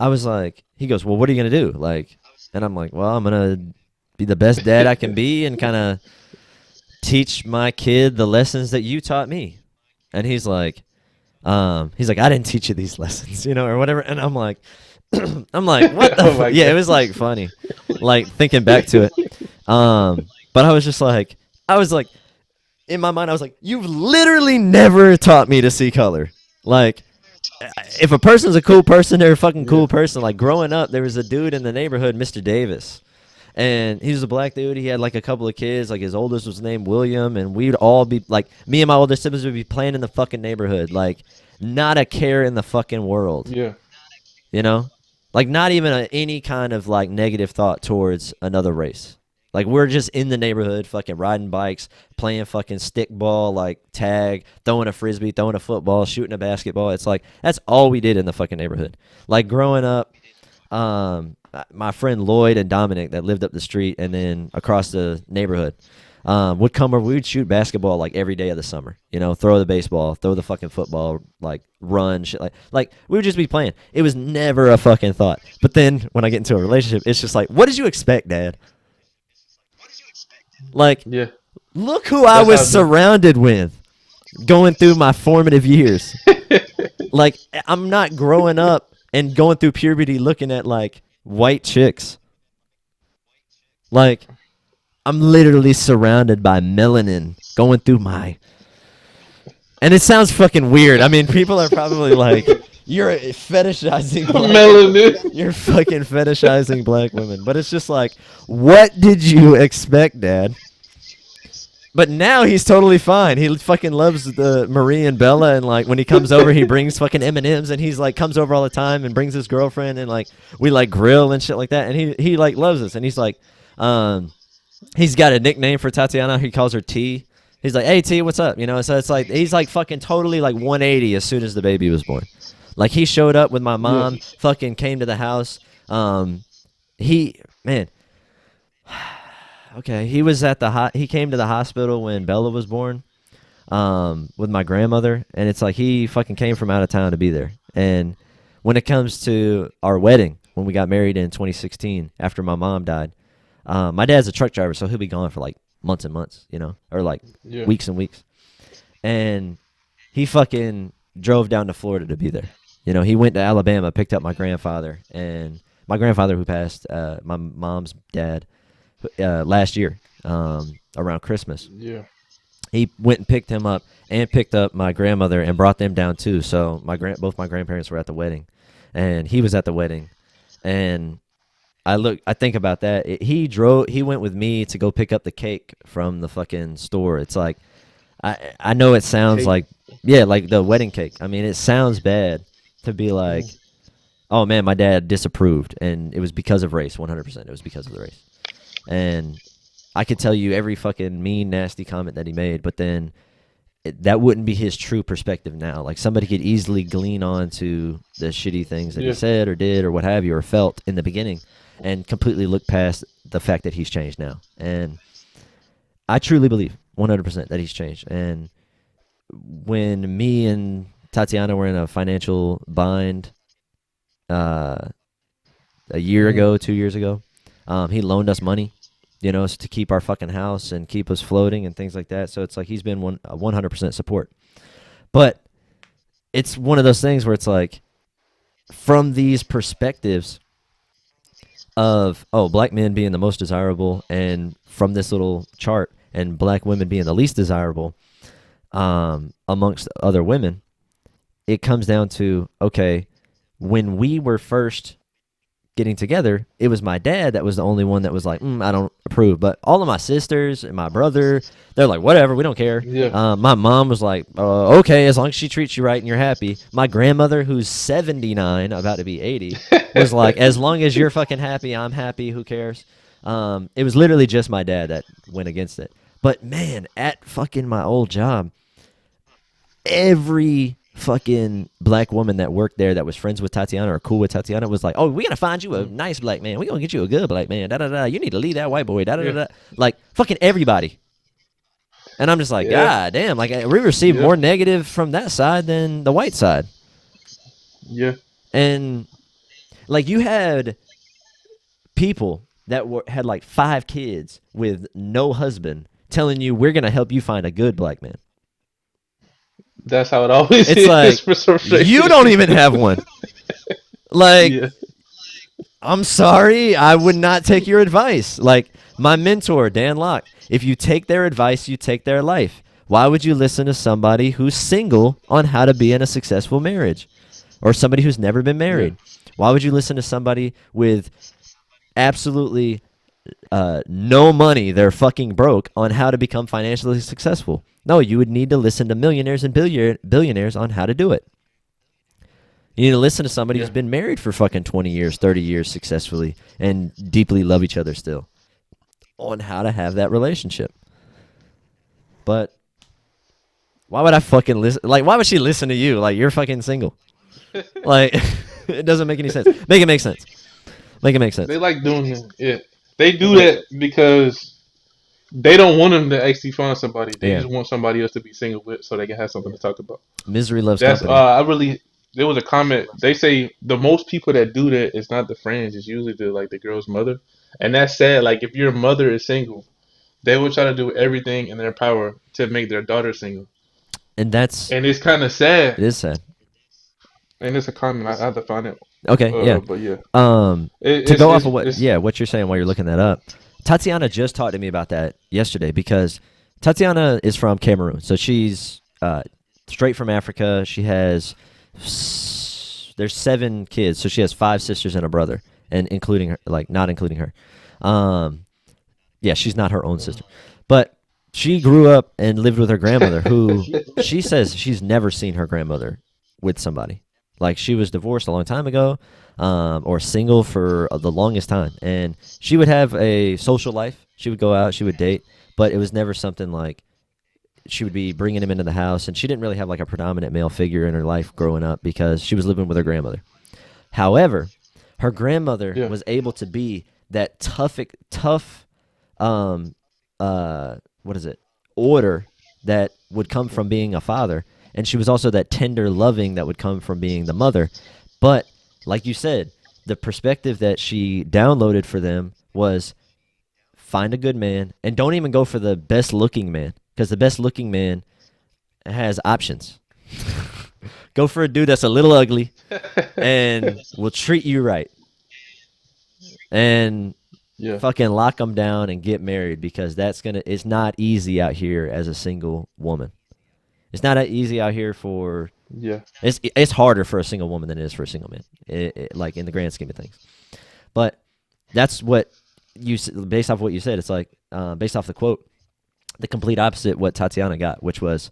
S1: I was like, he goes, well, what are you gonna do? Like, and I'm like, well, I'm gonna be the best dad I can be, and kind of teach my kid the lessons that you taught me. and he's like, I didn't teach you these lessons, or whatever. And I'm like, I'm like, what the?
S2: Oh my
S1: Yeah, it
S2: god.
S1: was like funny, like thinking back to it. But I was just like, I was like, in my mind, I was like, you've literally never taught me to see color. Like, if a person's a cool person, they're a fucking
S2: Yeah.
S1: cool person. Like growing up, there was a dude in the neighborhood, Mr. Davis, and he was a black dude. He had like a couple of kids. Like his oldest was named William, and we'd all be like, me and my older siblings would be playing in the fucking neighborhood, like not a care in the fucking world,
S2: Yeah.
S1: you know, like not even any kind of like negative thought towards another race. Like we're just in the neighborhood, fucking riding bikes, playing fucking stick ball, like tag, throwing a frisbee, throwing a football, shooting a basketball. It's like that's all we did in the fucking neighborhood. Like growing up, my friend Lloyd and Dominic that lived up the street and then across the neighborhood would come over. We would shoot basketball like every day of the summer. Throw the baseball, throw the fucking football, like run shit. Like we would just be playing. It was never a fucking thought. But then when I get into a relationship, it's just like, what did you expect, Dad? Like,
S2: Yeah.
S1: look who I
S2: That's
S1: was
S2: how it be.
S1: surrounded with going through my formative years. Like, I'm not growing up and going through puberty looking at like white chicks. Like, I'm literally surrounded by melanin going through my. And it sounds fucking weird. I mean, people are probably like, you're fetishizing black women.
S2: Melanin.
S1: You're fucking fetishizing black women. But it's just like, what did you expect, Dad? But now he's totally fine. He fucking loves the Marie and Bella, and like when he comes over, he brings fucking M&Ms, and he's like comes over all the time and brings his girlfriend, and like we like grill and shit like that, and he like loves us, and he's like, he's got a nickname for Tatiana. He calls her T. He's like, hey T, what's up? So it's like he's like fucking totally like 180 as soon as the baby was born. Like he showed up with my
S2: Yeah.
S1: mom, fucking came to the house. He man, okay, he came to the hospital when Bella was born, with my grandmother, and it's like he fucking came from out of town to be there. And when it comes to our wedding, when we got married in 2016 after my mom died, my dad's a truck driver, so he'll be gone for like months and months, or like
S2: Yeah.
S1: weeks and weeks. And he fucking drove down to Florida to be there. He went to Alabama, picked up my grandfather, and my grandfather who passed, my mom's dad, last year, around Christmas.
S2: Yeah.
S1: He went and picked him up and picked up my grandmother and brought them down too. So both my grandparents were at the wedding, and he was at the wedding. And I think about that. He went with me to go pick up the cake from the fucking store. It's like, I know it sounds
S2: Cake.
S1: like, yeah, like the wedding cake. I mean, it sounds bad to be like,
S2: Mm.
S1: oh man, my dad disapproved, and it was because of race. 100%, it was because of the race. And I could tell you every fucking mean, nasty comment that he made, but then that wouldn't be his true perspective now. Like somebody could easily glean on to the shitty things that he
S2: Yeah.
S1: said or did or what have you or felt in the beginning, and completely look past the fact that he's changed now. And I truly believe 100% that he's changed. And when me and Tatiana were in a financial bind, a year
S2: Mm.
S1: ago, 2 years ago, he loaned us money, to keep our fucking house and keep us floating and things like that. So it's like he's been 100% support. But it's one of those things where it's like, from these perspectives of, black men being the most desirable, and from this little chart, and black women being the least desirable, amongst other women, it comes down to, okay, when we were first getting together, it was my dad that was the only one that was like, I don't approve. But all of my sisters and my brother, they're like, whatever, we don't care.
S2: Yeah.
S1: My mom was like, okay, as long as she treats you right and you're happy. My grandmother, who's 79, about to be 80, was like, as long as you're fucking happy, I'm happy. Who cares? It was literally just my dad that went against it. But man, at fucking my old job, every fucking black woman that worked there that was friends with Tatiana or cool with Tatiana was like, we gotta find you a
S2: Mm.
S1: nice black man. We gonna get you a good black man. Da da da. You need to leave that white boy. Da da da
S2: Yeah.
S1: da. Like fucking everybody. And I'm just like,
S2: Yeah.
S1: God damn. Like we received
S2: Yeah.
S1: more negative from that side than the white side.
S2: Yeah.
S1: And like you had people that had like 5 kids with no husband telling you, we're gonna help you find a good black man.
S2: That's how it always
S1: It's
S2: is
S1: like
S2: for some straight
S1: you don't
S2: niggas.
S1: even have one. Like,
S2: Yeah,
S1: I'm sorry, I would not take your advice. Like my mentor, Dan Locke, if you take their advice, you take their life. Why would you listen to somebody who's single on how to be in a successful marriage or somebody who's never been
S2: yeah,
S1: married? Why would you listen to somebody with absolutely no money, they're fucking broke on how to become financially successful? No, you would need to listen to millionaires and billionaires on how to do it. You need to listen to somebody who's
S2: yeah,
S1: been married for fucking 20 years, 30 years successfully and deeply love each other still on how to have that relationship. But why would I fucking listen? Like, why would she listen to you? Like, you're fucking single. Like, it doesn't make any sense. Make it make sense. Make it make
S2: they
S1: sense.
S2: like doing it. Yeah, they do
S1: Like,
S2: that because they don't want them to actually find somebody. They
S1: yeah.
S2: just want somebody else to be single with, so they can have something to talk about.
S1: Misery loves
S2: That's
S1: company.
S2: I really. There was a comment. They say the most people that do that is not the friends. It's usually the girl's mother, and that's sad. Like if your mother is single, they will try to do everything in their power to make their daughter single,
S1: And that's,
S2: and it's kind of sad.
S1: it is sad.
S2: And it's a comment. I have to find it.
S1: Okay, yeah.
S2: But yeah,
S1: Um,
S2: it,
S1: to
S2: it's
S1: go off
S2: it's
S1: of what,
S2: it's
S1: yeah, what you're saying while you're looking that up, Tatiana just talked to me about that yesterday because Tatiana is from Cameroon, so she's straight from Africa. She has there's 7 kids, so she has 5 sisters and a brother, and including her, like not including her. Um, yeah, she's not her own sister, but she grew up and lived with her grandmother, who she says she's never seen her grandmother with somebody. Like she was divorced a long time ago, or single for the longest time, and she would have a social life. She would go out, she would date, but it was never something like she would be bringing him into the house, and she didn't really have like a predominant male figure in her life growing up because she was living with her grandmother. However, her grandmother
S2: yeah,
S1: was able to be that tough um, what is it, order that would come from being a father, and she was also that tender loving that would come from being the mother. But like you said, the perspective that she downloaded for them was find a good man and don't even go for the best looking man because the best looking man has options. Go for a dude that's a little ugly and will treat you right and
S2: yeah,
S1: fucking lock them down and get married because it's not easy out here as a single woman. It's not easy out here for
S2: yeah,
S1: it's harder for a single woman than it is for a single man. Like in the grand scheme of things. But that's what you based off what you said. It's like based off the quote, the complete opposite what Tatiana got, which was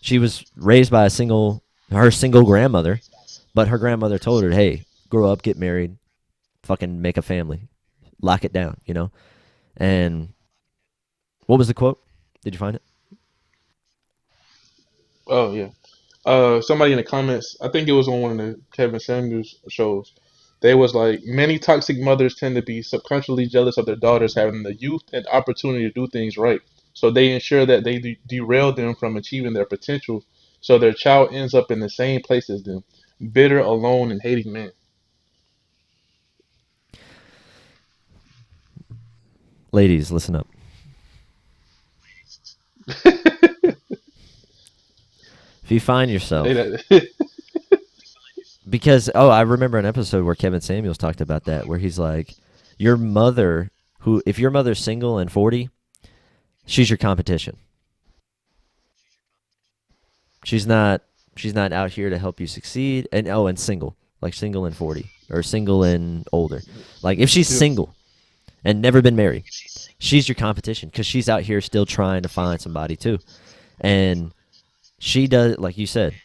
S1: she was raised by her single grandmother, but her grandmother told her, "Hey, grow up, get married, fucking make a family, lock it down," you know. And what was the quote? Did you find it?
S2: oh yeah. Somebody in the comments, I think it was on one of the Kevin Samuels shows. They was like many toxic mothers tend to be subconsciously jealous of their daughters having the youth and opportunity to do things right, so they ensure that they derail them from achieving their potential, so their child ends up in the same place as them, bitter, alone, and hating men.
S1: Ladies, listen up. If you find
S2: Hey,
S1: yourself
S2: that-
S1: because I remember an episode where Kevin Samuels talked about that, where he's like, your mother, who if your mother's single and 40, she's your competition. She's not she's not out here to help you succeed. And single, like single and 40 or single and older. Like if she's
S2: yeah,
S1: single and never been married, she's your competition because she's out here still trying to find somebody too. And she does, like you said,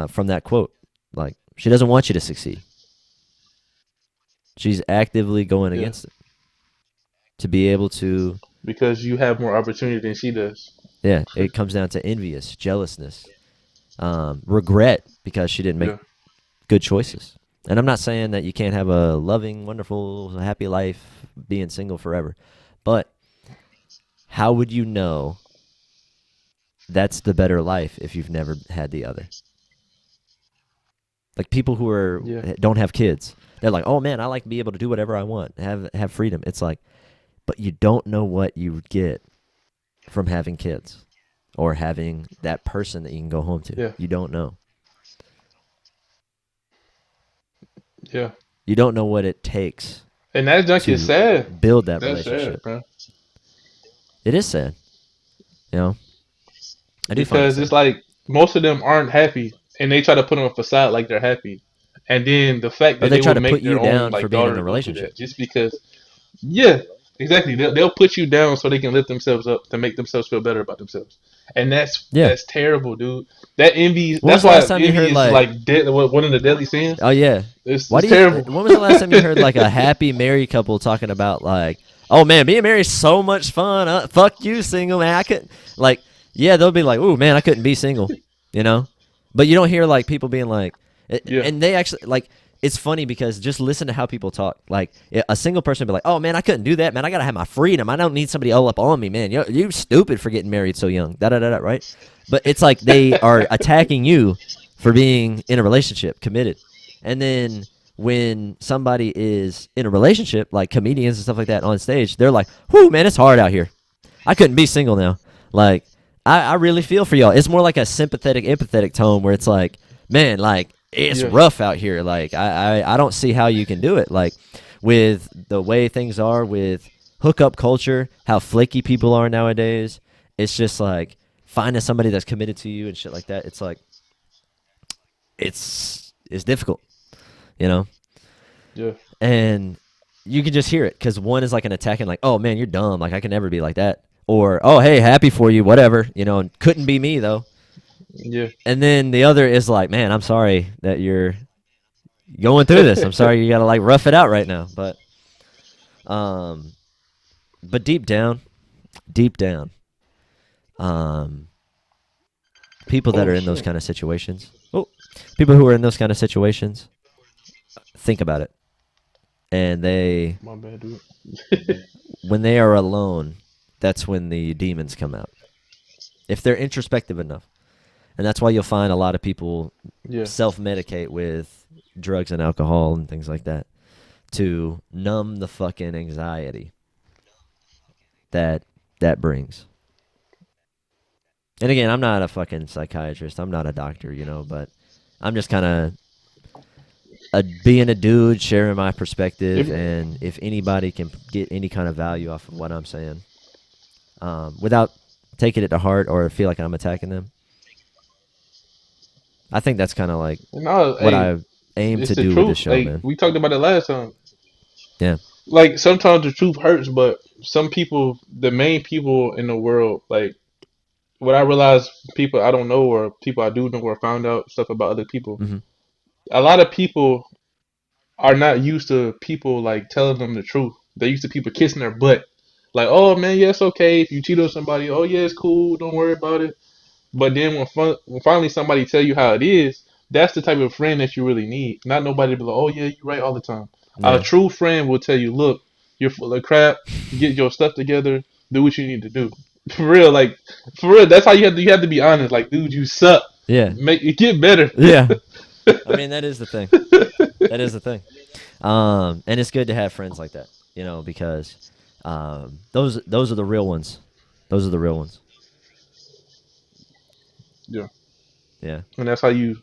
S1: from that quote, like she doesn't want you to succeed. She's actively going
S2: yeah,
S1: against it to be able to.
S2: because you have more opportunity than she does.
S1: Yeah, it comes down to envious, jealousness, regret because she didn't make
S2: Yeah,
S1: good choices. And I'm not saying that you can't have a loving, wonderful, happy life being single forever, but how would you know that's the better life if you've never had the other? Like people who
S2: yeah,
S1: don't have kids, they're like, "Oh man, I like to be able to do whatever I want, have freedom." It's like, but you don't know what you would get from having kids or having that person that you can go home to.
S2: Yeah.
S1: You don't know.
S2: Yeah.
S1: You don't know what it takes
S2: And that junk is
S1: to
S2: sad.
S1: build that
S2: That's sad,
S1: relationship.
S2: bro.
S1: It is sad. You know, I do find it
S2: Because
S1: sad.
S2: it's like most of them aren't happy, and they try to put on a facade like they're happy, and then the fact
S1: Or
S2: that
S1: they
S2: they
S1: try
S2: would
S1: to put
S2: make
S1: you
S2: their own
S1: down for
S2: like
S1: being in
S2: daughter
S1: a
S2: go through
S1: relationship.
S2: that just because. Yeah, exactly. They'll put you down so they can lift themselves up to make themselves feel better about themselves, and
S1: Yeah.
S2: that's terrible, dude. That envy.
S1: When was
S2: That's
S1: the
S2: why
S1: last time you
S2: envy
S1: heard
S2: is
S1: like,
S2: like one of the deadly sins.
S1: oh yeah, why
S2: It's
S1: do you?
S2: terrible.
S1: When was the last time you heard like a happy married couple talking about like, oh man, being married is so much fun. Fuck you, single man. I couldn't like, yeah, they'll be like, ooh man, I couldn't be single, you know. But you don't hear like people being like,
S2: Yeah,
S1: and they actually like. It's funny because just listen to how people talk. Like a single person would be like, "Oh man, I couldn't do that, man. I gotta have my freedom. I don't need somebody all up on me, man. You stupid for getting married so young." Da da da da. Right? But it's like they are attacking you for being in a relationship, committed. And then when somebody is in a relationship, like comedians and stuff like that on stage, they're like, "Whoo, man, it's hard out here. I couldn't be single now." Like, I really feel for y'all. It's more like a sympathetic, empathetic tone where it's like, man, like it's
S2: yeah,
S1: rough out here. Like, I don't see how you can do it. Like, with the way things are with hookup culture, how flaky people are nowadays, it's just like finding somebody that's committed to you and shit like that. It's like it's difficult, you know.
S2: yeah.
S1: And you can just hear it because one is like an attacking, like, "Oh man, you're dumb. Like I can never be like that," or "Oh hey, happy for you, whatever," you know. And couldn't be me though.
S2: Yeah.
S1: And then the other is like, "Man, I'm sorry that you're going through this. I'm sorry you gotta like rough it out right now." Um, but deep down, um, people that
S2: Oh
S1: are in those
S2: shit.
S1: kind of situations, people who are in those kind of situations, think about it, and they
S2: My bad, dude.
S1: when they are alone, that's when the demons come out. If they're introspective enough. And that's why you'll find a lot of people
S2: Yeah.
S1: self-medicate with drugs and alcohol and things like that to numb the fucking anxiety that that brings. And again, I'm not a fucking psychiatrist. I'm not a doctor, you know, but I'm just kind of being a dude, sharing my perspective,
S2: If,
S1: and if anybody can get any kind of value off of what I'm saying, without taking it to heart or feel like I'm attacking them, I think that's kind of like
S2: no,
S1: what
S2: hey,
S1: I aim
S2: it's
S1: to
S2: the
S1: do with this
S2: truth.
S1: show,
S2: Like
S1: man.
S2: we talked about it last time.
S1: Yeah.
S2: Like sometimes the truth hurts, but some people, the main people in the world, like what I realize, people I don't know or people I do know or found out stuff about other people.
S1: Hmm.
S2: A lot of people are not used to people like telling them the truth. They're used to people kissing their butt. Like, oh man, yeah, it's okay if you cheat on somebody. Oh yeah, it's cool. Don't worry about it. But then when finally somebody tell you how it is, that's the type of friend that you really need. Not nobody be like, oh yeah, you're right all the time. A
S1: Yeah.
S2: true friend will tell you, look, you're full of crap. Get your stuff together. Do what you need to do. For real, like for real. That's how you have to be honest. Like, dude, you suck.
S1: Yeah.
S2: Make it get better.
S1: Yeah. I mean, that is the thing. That is the thing. And it's good to have friends like that, you know, because those are the real ones. Those are the real ones.
S2: Yeah,
S1: Yeah.
S2: and that's how you,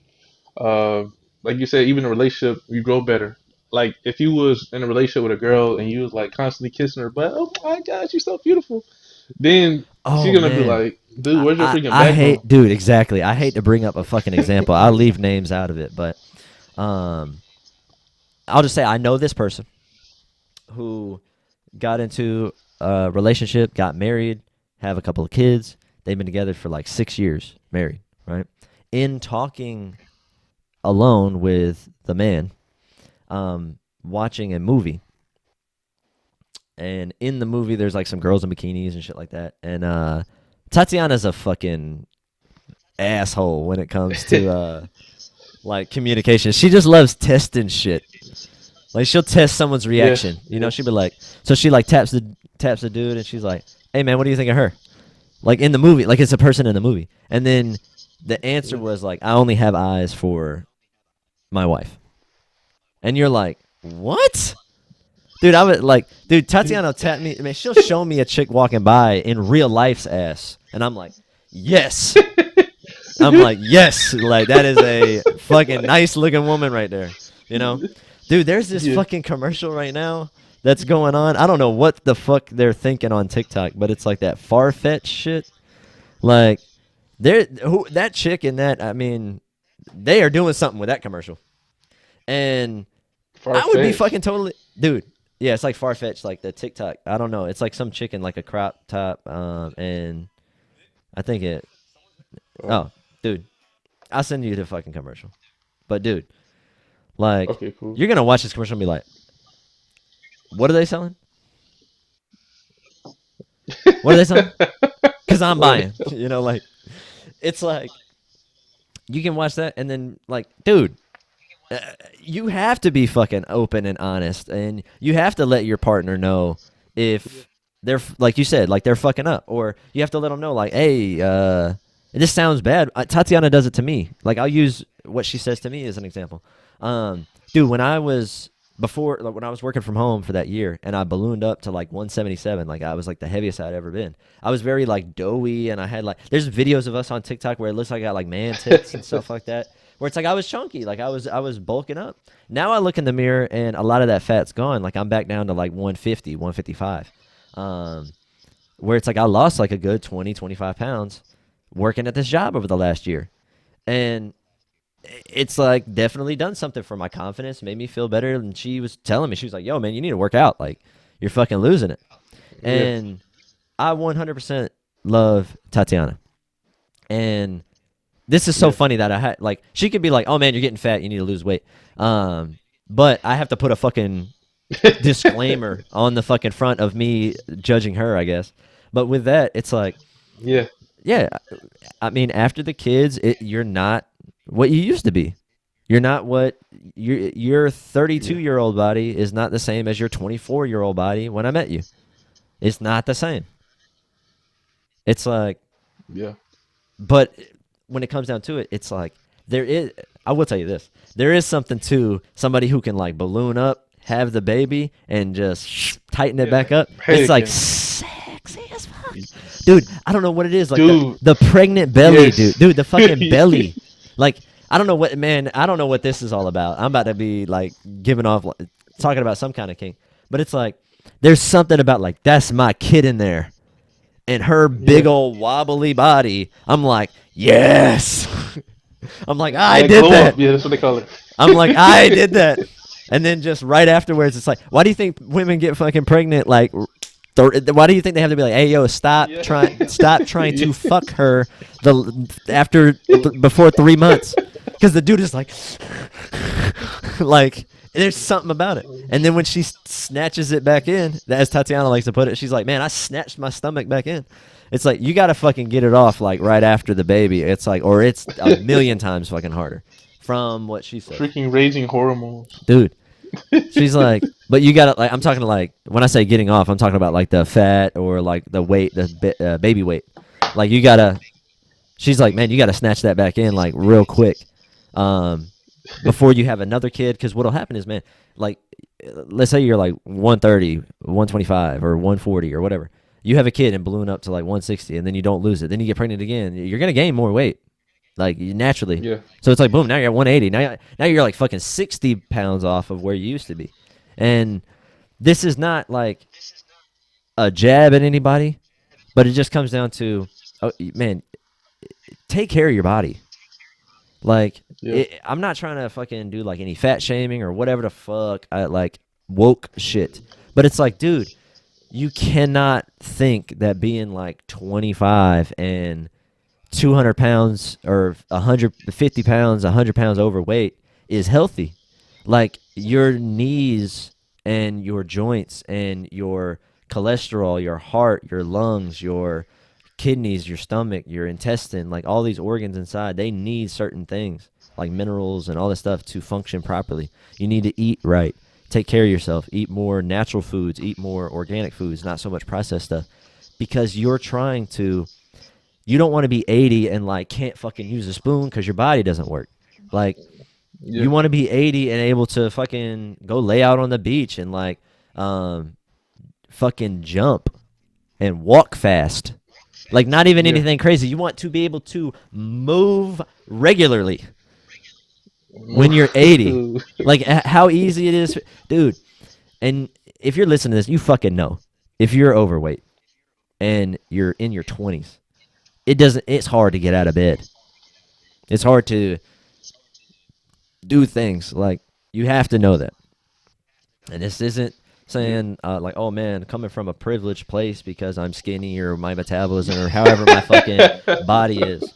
S2: uh, like you said, even in a relationship, you grow better. Like if you was in a relationship with a girl and you was like constantly kissing her butt, oh my gosh, you're so beautiful. Then she's
S1: Oh
S2: gonna be
S1: man.
S2: like, dude, where's your freaking
S1: I
S2: backbone?
S1: hate, dude. Exactly. I hate to bring up a fucking example. I'll leave names out of it, but um, I'll just say I know this person who got into a relationship, got married, have a couple of kids. They've been together for like 6 years, married, right? In talking alone with the man, watching a movie, and in the movie there's like some girls in bikinis and shit like that, and Tatiana's a fucking asshole when it comes to like communication. She just loves testing shit. Like she'll test someone's
S2: Yeah,
S1: reaction. You know,
S2: yeah,
S1: she'll be like, so she like taps the dude, and she's like, "Hey man, what do you think of her?" Like in the movie, like it's a person in the movie, and then the answer
S2: yeah.
S1: was like, "I only have eyes for my wife," and you're like, "What?" Dude, I would like, dude, Tatiana tapped me. I mean, she'll show me a chick walking by in real life's ass, and I'm like, yes. I'm like, yes, like that is a fucking nice looking woman right there. You know, dude. There's this
S2: Yeah.
S1: fucking commercial right now that's going on. I don't know what the fuck they're thinking on TikTok, but it's like that far fetched shit. Like, that chick in that. I mean, they are doing something with that commercial, and
S2: Far
S1: I would be
S2: fetched.
S1: fucking totally, dude. Yeah, it's like far fetched, like the TikTok. I don't know. It's like some chicken, like a crop top, and I think it.
S2: Oh,
S1: Oh, dude, I'll send you the fucking commercial. But dude, like,
S2: okay, cool.
S1: you're gonna watch this commercial and be like, "What are they selling? What are they selling?" Because I'm
S2: What are
S1: buying.
S2: they?
S1: Like it's like you can watch that and then like, dude, uh, you have to be fucking open and honest, and you have to let your partner know if they're like you said, like they're fucking up, or you have to let them know, like, hey, this sounds bad. Tatiana does it to me. Like, I'll use what she says to me as an example. Dude, when I was working from home for that year, and I ballooned up to like 177, like I was like the heaviest I'd ever been. I was very like doughy, and I had like there's videos of us on TikTok where it looks like I got like man tits and stuff like that where it's like I was chunky, like I was bulking up. Now I look in the mirror and a lot of that fat's gone. Like I'm back down to like 150, 155. Um, where it's like I lost like a good 20, 25 pounds working at this job over the last year. And it's like definitely done something for my confidence, made me feel better. And she was telling me, she was like, yo, man, you need to work out. Like, you're fucking losing it.
S2: Yeah.
S1: And I 100% love Tatiana. And this is so
S2: Yeah.
S1: funny that I had like she could be like, "Oh man, you're getting fat. You need to lose weight." But I have to put a fucking disclaimer on the fucking front of me judging her, I guess. But with that, it's like,
S2: Yeah.
S1: yeah, I mean, after the kids, you're not what you used to be. You're not what your 32
S2: Yeah.
S1: year old body is not the same as your 24-year-old body when I met you. It's not the same. It's like
S2: Yeah.
S1: But when it comes down to it, it's like there is. I will tell you this: there is something to somebody who can like balloon up, have the baby, and just tighten it
S2: Yeah.
S1: back up. It's like
S2: Pelican.
S1: sexy as fuck, dude. I don't know what it is. Like the
S2: Dude.
S1: the pregnant belly, dude.
S2: Yes.
S1: Dude, the fucking belly. Like I don't know what man. I don't know what this is all about. I'm about to be like giving off talking about some kind of kink, but it's like there's something about like that's my kid in there and her big
S2: Yeah.
S1: old wobbly body. I'm like, yes. I'm like, I
S2: That
S1: did
S2: glow up.
S1: that.
S2: Yeah, that's what they call it.
S1: I'm like, I did that. And then just right afterwards, it's like, why do you think women get fucking pregnant? Like, why do you think they have to be like, hey, yo,
S2: Yeah.
S1: stop trying
S2: Yeah.
S1: to fuck her before 3 months? Because the dude is like, like, there's something about it. And then when she snatches it back in, as Tatiana likes to put it, she's like, man, I snatched my stomach back in. It's like you got to fucking get it off like right after the baby. It's like, or it's a million times fucking harder. From what she says,
S2: Freaking raging hormones.
S1: dude. She's like, but you gotta like. I'm talking to like when I say getting off, I'm talking about like the fat or like the weight, the baby weight. Like you gotta. She's like, man, you gotta snatch that back in like real quick, um, before you have another kid. Because what'll happen is, man, like, let's say you're like 130, 125, or 140 or whatever. You have a kid and balloon up to like 160, and then you don't lose it. Then you get pregnant again. You're gonna gain more weight, like naturally.
S2: Yeah.
S1: So it's like boom. Now you're at 180. Now you're like fucking 60 pounds off of where you used to be, and this is not like a jab at anybody, but it just comes down to, oh, man, take care of your body. Like,
S2: Yeah.
S1: I'm not trying to fucking do like any fat shaming or whatever the fuck, like woke shit. But it's like, dude, you cannot think that being like 25 and 200 pounds or 150 pounds, 100 pounds overweight is healthy. Like your knees and your joints and your cholesterol, your heart, your lungs, your kidneys, your stomach, your intestine, like all these organs inside, they need certain things like minerals and all this stuff to function properly. You need to eat right. Take care of yourself. Eat more natural foods. Eat more organic foods, not so much processed stuff. Because you don't want to be 80 and like can't fucking use a spoon because your body doesn't work. Like
S2: Yeah.
S1: you want to be 80 and able to fucking go lay out on the beach and like fucking jump and walk fast. Like not even
S2: Yeah.
S1: anything crazy. You want to be able to move regularly when you're 80. Like how easy it is, dude. And if you're listening to this, you fucking know. If you're overweight and you're in your 20s, it's hard to get out of bed. It's hard to do things. Like you have to know that. And this isn't
S2: Yeah.
S1: saying like, oh man, coming from a privileged place because I'm skinny or my metabolism or however my fucking body is.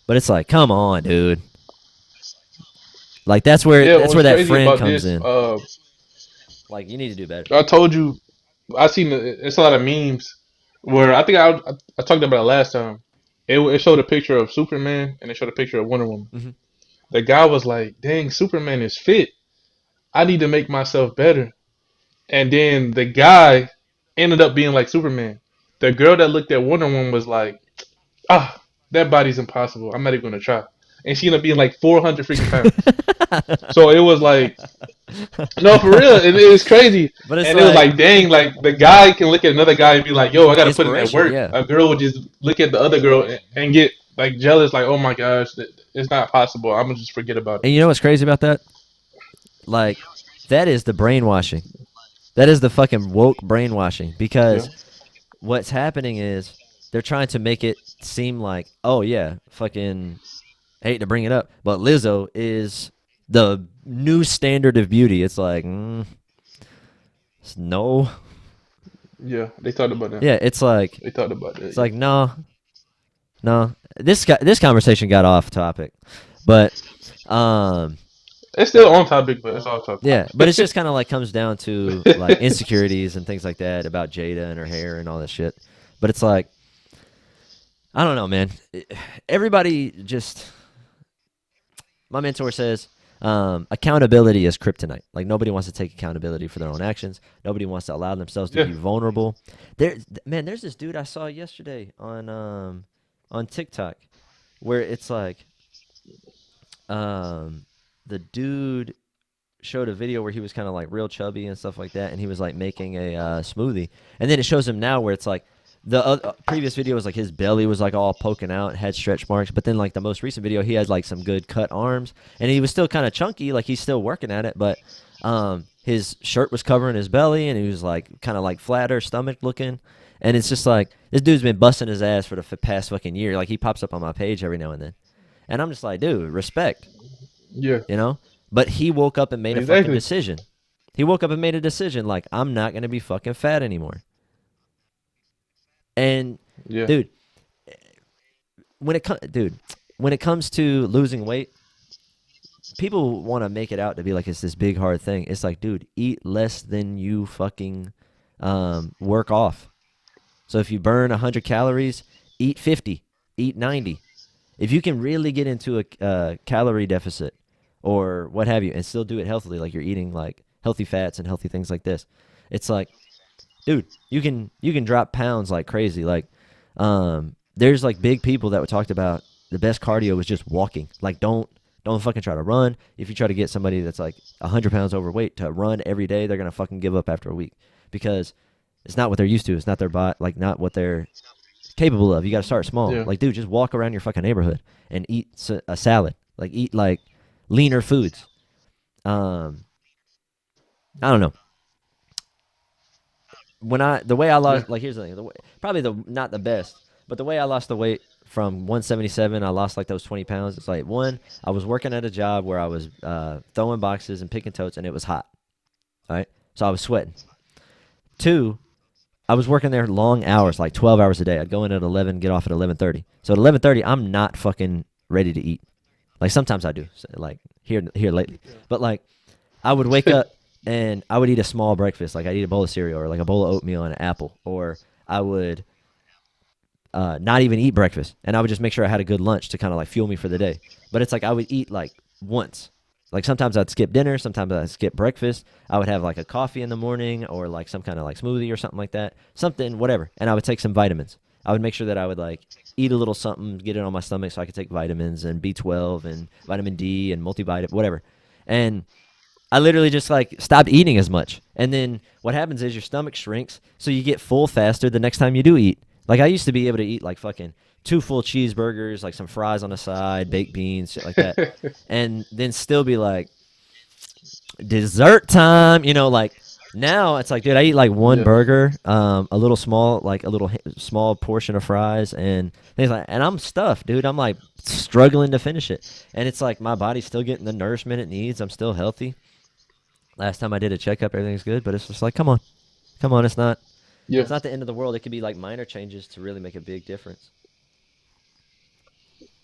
S1: But it's like, come on, dude. Like
S2: Yeah,
S1: that's where
S2: what's
S1: that
S2: crazy
S1: friend
S2: about
S1: comes
S2: this,
S1: in. Like you need to do better.
S2: I told you, I seen it's a lot of memes where I think I talked about it last time. It showed a picture of Superman and it showed a picture of Wonder Woman.
S1: Hmm.
S2: The guy was like, "Dang, Superman is fit. I need to make myself better." And then the guy ended up being like Superman. The girl that looked at Wonder Woman was like, "Ah, that body's impossible. I'm not even gonna try." And she ended up being like 400 freaking pounds. So it was like, no, for real, it was crazy.
S1: But it's
S2: And it was
S1: like
S2: like, dang, like the guy can look at another guy and be like, yo, I gotta put in that
S1: inspiration,
S2: work.
S1: yeah.
S2: A girl would just look at the other girl and get like jealous, like, oh my gosh, it's not possible. I'm gonna just forget about it.
S1: And you know what's crazy about that? Like that is the brainwashing. That is the fucking woke brainwashing
S2: Yeah,
S1: because what's happening is they're trying to make it seem like, oh yeah, fucking I hate to bring it up, but Lizzo is the new standard of beauty. It's like, no,
S2: yeah, they talked about that.
S1: yeah,
S2: They talked about that.
S1: it's
S2: Yeah,
S1: like no, no. This conversation got off topic, but um,
S2: it's still on topic, but it's off topic.
S1: yeah, but it's just kind of like comes down to like insecurities and things like that about Jada and her hair and all that shit. But it's like, I don't know, man. Everybody just my mentor says accountability is kryptonite. Like nobody wants to take accountability for their own actions. Nobody wants to allow themselves to
S2: Yeah,
S1: be vulnerable. There, man, there's this dude I saw yesterday on TikTok where it's like um the dude showed a video where he was kind of like real chubby and stuff like that, and he was like making a smoothie, and then it shows him now where it's like the previous video was like his belly was like all poking out, had stretch marks, but then like the most recent video he had like some good cut arms, and he was still kind of chunky, like he's still working at it, but his shirt was covering his belly, and he was like kind of like flatter stomach looking, and it's just like this dude's been busting his ass for the past fucking year. Like he pops up on my page every now and then, and I'm just like, dude, respect,
S2: yeah,
S1: you know. But he woke up and made a fucking
S2: exactly.
S1: decision. He woke up and made a decision like I'm not gonna be fucking fat anymore. And
S2: Yeah,
S1: dude, when it comes to losing weight, people want to make it out to be like it's this big hard thing. It's like, dude, eat less than you fucking work off. So if you burn 100 calories, eat 50, eat 90. If you can really get into a calorie deficit or what have you and still do it healthily, like you're eating like healthy fats and healthy things like this, it's like, dude, you can drop pounds like crazy. Like there's like big people that were talked about the best cardio was just walking. Like don't fucking try to run. If you try to get somebody that's like 100 pounds overweight to run every day, they're gonna fucking give up after a week because it's not what they're used to. It's not their body, like not what they're capable of. You got to start small.
S2: yeah,
S1: Like, dude, just walk around your fucking neighborhood and eat a salad. Like, eat like leaner foods. Um, I don't know. The way I
S2: yeah.
S1: lost, like, here's the thing. Probably not the best, but the way I lost the weight from 177, I lost like those 20 pounds. It's like one, I was working at a job where I was throwing boxes and picking totes, and it was hot. All right, so I was sweating. Two, I was working there long hours, like 12 hours a day. I'd go in at 11, get off at 11:30. So at 11:30, I'm not fucking ready to eat. Like sometimes I do, so like here lately. But like I would wake up and I would eat a small breakfast. Like I'd eat a bowl of cereal or like a bowl of oatmeal and an apple. Or I would not even eat breakfast. And I would just make sure I had a good lunch to kind of like fuel me for the day. But it's like I would eat like once. Like sometimes I'd skip dinner, sometimes I'd skip breakfast. I would have like a coffee in the morning or like some kind of like smoothie or something like that. Something, whatever. And I would take some vitamins. I would make sure that I would like eat a little something, get it on my stomach so I could take vitamins and B12 and vitamin D and multivitamin, whatever. And I literally just like stopped eating as much. And then what happens is your stomach shrinks, so you get full faster the next time you do eat. Like I used to be able to eat like fucking two full cheeseburgers, like some fries on the side, baked beans, shit like that, and then still be like dessert time. Like now it's like, dude, I eat like one
S2: Yeah.
S1: burger, a little small, like a little small portion of fries, and things like, and I'm stuffed, dude. I'm like struggling to finish it, and it's like my body's still getting the nourishment it needs. I'm still healthy. Last time I did a checkup, everything's good, but it's just like, come on, come on.
S2: Yeah.
S1: It's not the end of the world. It could be like minor changes to really make a big difference.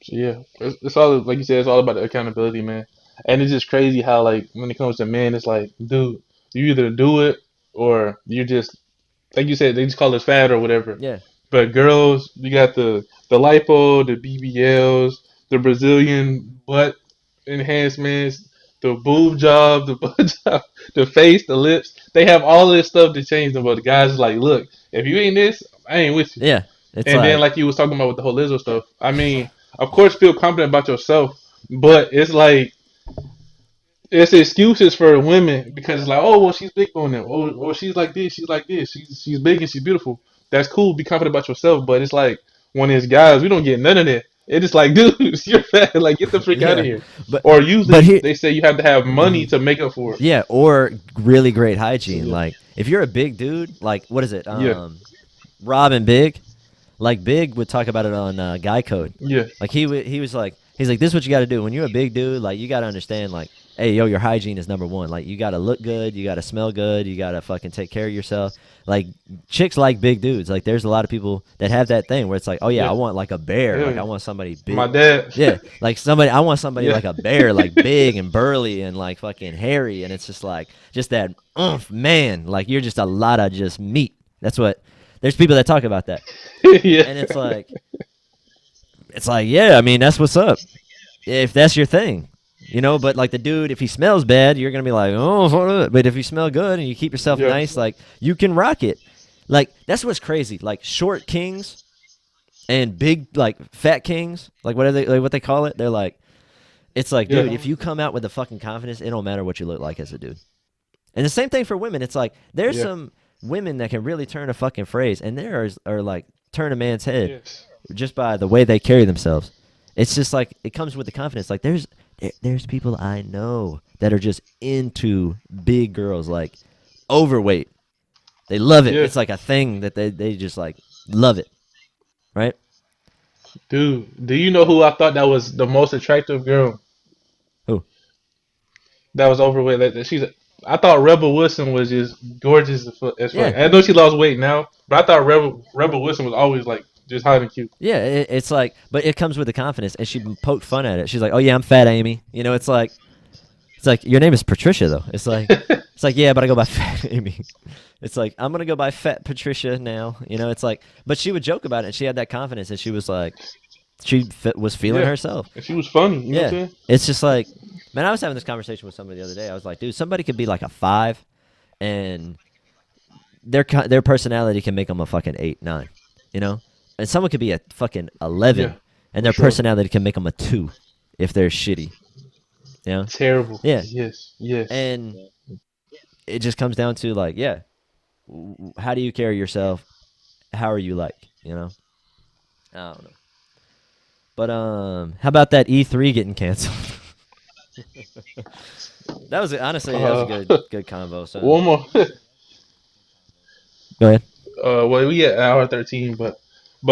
S2: So yeah, it's all like you said. It's all about the accountability, man. And it's just crazy how like when it comes to men, it's like, dude, you either do it or you just like you said, they just call us fat or whatever.
S1: Yeah,
S2: But girls, you got the lipo, the BBLs, the Brazilian butt enhancements, the boob job, the butt job, the face, the lips. They have all this stuff to change them. But the guys is like, look, if you ain't this, I ain't with you.
S1: yeah. It's
S2: And then
S1: like,
S2: like you was talking about with the whole Lizzo stuff. I mean, of course, feel confident about yourself, but it's like it's excuses for women because it's like, oh well, she's big on them. Oh, she's like this, she's like this. She's big and she's beautiful. That's cool. Be confident about yourself. But it's like when it's guys, we don't get none of that. It's just like, dude, you're fat. Like, get the freak out of
S1: yeah,
S2: here.
S1: but
S2: Or
S1: but
S2: usually
S1: here,
S2: they say you have to have money to make up for it.
S1: yeah, or really great
S2: So
S1: hygiene.
S2: yeah,
S1: Like if you're a big dude, like what is it?
S2: yeah,
S1: Rob and Big, like Big would talk about it on Guy Code.
S2: yeah,
S1: Like he was like, he's like, this is what you got to do when you're a big dude. Like you got to understand, like, hey, yo, your hygiene is number one. Like you got to look good, you got to smell good, you got to fucking take care of yourself. Like chicks like big dudes. Like there's a lot of people that have that thing where it's like, oh yeah, I
S2: yeah.
S1: want like a bear.
S2: Hell
S1: Like I
S2: yeah.
S1: want somebody
S2: My
S1: big.
S2: dad.
S1: Yeah, like somebody. I want somebody
S2: Yeah.
S1: like a bear, like big and burly and like fucking hairy, and it's just like just that oomph, man. Like you're just a lot of just meat. That's what. There's people that talk about that,
S2: Yeah.
S1: and it's like yeah. I mean that's what's up if that's your thing. But like the dude, if he smells bad, you're gonna be like, oh, but if you smell good and you keep yourself
S2: Yeah.
S1: nice, like you can rock it. Like that's what's crazy. Like short kings and big like fat kings, like what are they like what they call it? They're like it's like, dude,
S2: Yeah.
S1: if you come out with the fucking confidence, it don't matter what you look like as a dude. And the same thing for women. It's like there's
S2: Yeah.
S1: some women that can really turn a fucking phrase, and there are like turn a man's head
S2: Yes.
S1: just by the way they carry themselves. It's just like it comes with the confidence. Like there's people I know that are just into big girls, like overweight. They love it.
S2: Yeah.
S1: It's like a thing that they just like love it, right?
S2: Dude, do you know who I thought that was the most attractive girl
S1: Who?
S2: that was overweight? Like, I thought Rebel Wilson was just gorgeous as fuck.
S1: Yeah,
S2: I know she lost weight now, but I thought Rebel Wilson was always like just hot and cute.
S1: yeah. It's like, but it comes with the confidence, and she poked fun at it. She's like, "Oh yeah, I'm fat, Amy." It's like your name is Patricia though. It's like yeah, but I go by Fat Amy. It's like I'm gonna go by Fat Patricia now. It's like, but she would joke about it. And she had that confidence, and she was like, was feeling
S2: Yeah,
S1: herself.
S2: and she was funny. You know what I'm
S1: Yeah,
S2: saying?
S1: it's just like, man, I was having this conversation with somebody the other day. I was like, dude, somebody could be like a 5, and their personality can make them a fucking 8, 9, and someone could be a fucking
S2: Yeah,
S1: 11, and
S2: for
S1: their
S2: sure.
S1: personality can make them a 2 if they're shitty.
S2: Terrible.
S1: Yeah,
S2: Yes, yes.
S1: and it just comes down to like, yeah, how do you carry yourself? How are you like? I don't know. But how about that E3 getting canceled? That was a
S2: Uh,
S1: good convo. So
S2: one more.
S1: go ahead.
S2: Well, we at hour 13, but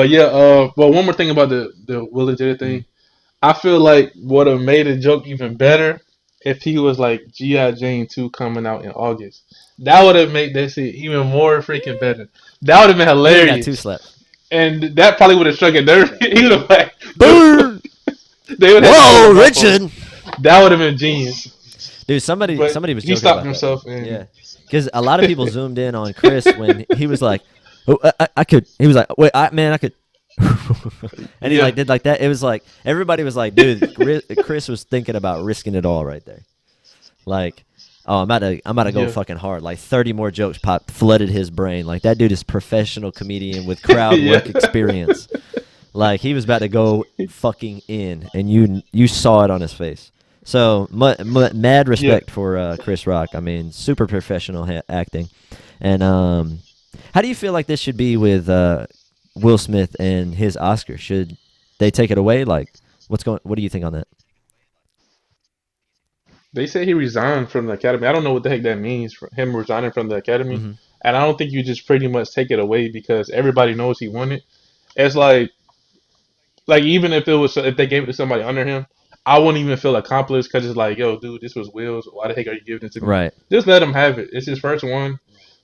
S2: yeah. But one more thing about the Will and Jada
S1: Mm.
S2: thing. I feel like would have made a joke even better if he was like G.I. Jane 2 coming out in August. That would have made that shit even more freaking better. That would have been
S1: He would have got 2
S2: hilarious.
S1: slapped.
S2: And that probably would have struck a nerve. He would have like,
S1: Burn!
S2: they would have had to pull
S1: Whoa,
S2: him off of.
S1: Richard!
S2: That would have been genius.
S1: Dude,
S2: But
S1: somebody was
S2: he
S1: joking
S2: stopped
S1: about that.
S2: himself and
S1: Yeah, because a lot of people zoomed in on Chris when he was like, "Oh, I could." He was like, "Wait, man, I could." And he
S2: yeah,
S1: like did like that. It was like everybody was like, "Dude, Chris was thinking about risking it all right there." Like, oh, I'm about to go
S2: yeah,
S1: fucking hard. Like 30 more jokes flooded his brain. Like that dude is professional comedian with crowd
S2: yeah,
S1: work experience. Like he was about to go fucking in, and you saw it on his face. So mad
S2: yeah.
S1: respect for Chris Rock. I mean, super professional acting. And how do you feel like this should be with Will Smith and his Oscar? Should they take it away? Like, what's going? What do you think on that?
S2: They say he resigned from the academy. I don't know what the heck that means for him resigning from the academy.
S1: Mm-hmm.
S2: And I don't think you just pretty much take it away because everybody knows he won it. It's like even if it was if they gave it to somebody under him, I wouldn't even feel accomplished because it's like, yo, dude, this was Will's. Why the heck are you giving it to me?
S1: Right.
S2: Just let him have it. It's his first one.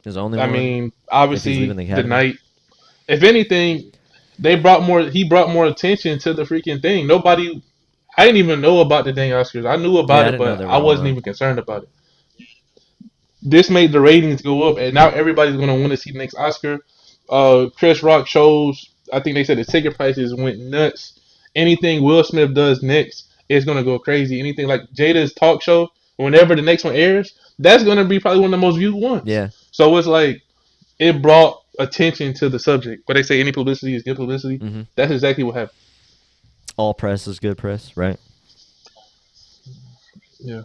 S1: His only
S2: I
S1: one.
S2: mean,
S1: If he's leaving
S2: obviously
S1: the
S2: the
S1: academy.
S2: night. If anything, they brought more. He brought more attention to the freaking thing. Nobody. I didn't even know about the dang Oscars. I knew about
S1: Yeah, I
S2: it,
S1: didn't know
S2: but
S1: they were
S2: I
S1: going
S2: wasn't
S1: on.
S2: even concerned about it. This made the ratings go up, and now everybody's gonna want to see the next Oscar. Chris Rock shows. I think they said the ticket prices went nuts. Anything Will Smith does next is gonna go crazy. Anything like Jada's talk show, whenever the next one airs, that's gonna be probably one of the most viewed ones.
S1: Yeah.
S2: So it's like it brought attention to the subject. But they say any publicity is good publicity.
S1: Mm-hmm.
S2: That's exactly what happened.
S1: All press is good press, right?
S2: Yeah,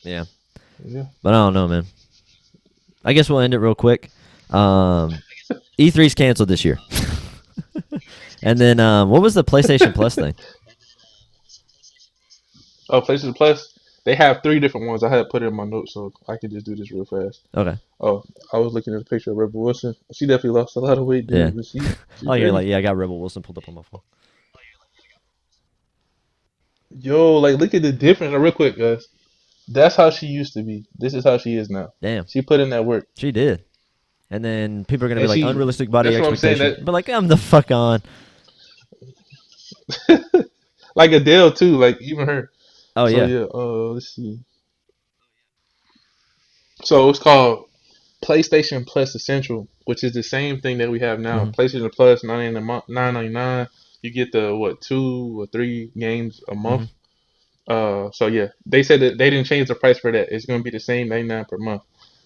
S1: Yeah.
S2: yeah.
S1: But I don't know, man. I guess we'll end it real quick. E3's canceled this year. And then what was the PlayStation Plus thing?
S2: Oh, Places Plus. They have three different ones. I had to put it in my notes so I can just do this real fast.
S1: Okay.
S2: Oh, I was looking at a picture of Rebel Wilson. She definitely lost a lot of weight,
S1: Yeah.
S2: dude. But she's
S1: Oh, you're
S2: ready.
S1: like, yeah, I got Rebel Wilson pulled up on my phone.
S2: Yo, like look at the difference. Real quick, guys. That's how she used to be. This is how she is now.
S1: Damn.
S2: She put in that work,
S1: She did. And then people are going to be
S2: and
S1: like,
S2: she.
S1: unrealistic body
S2: That's what I'm saying.
S1: expectation. But like, I'm the fuck on.
S2: That like Adele too. Like even her.
S1: Oh,
S2: So
S1: yeah.
S2: yeah. Let's see. So it's called PlayStation Plus Essential, which is the same thing that we have now.
S1: Mm-hmm.
S2: PlayStation Plus, 9.99. You get the what 2 or 3 games a
S1: Mm-hmm.
S2: month. So yeah, they said that they didn't change the price for that. It's gonna be the same 99 per month.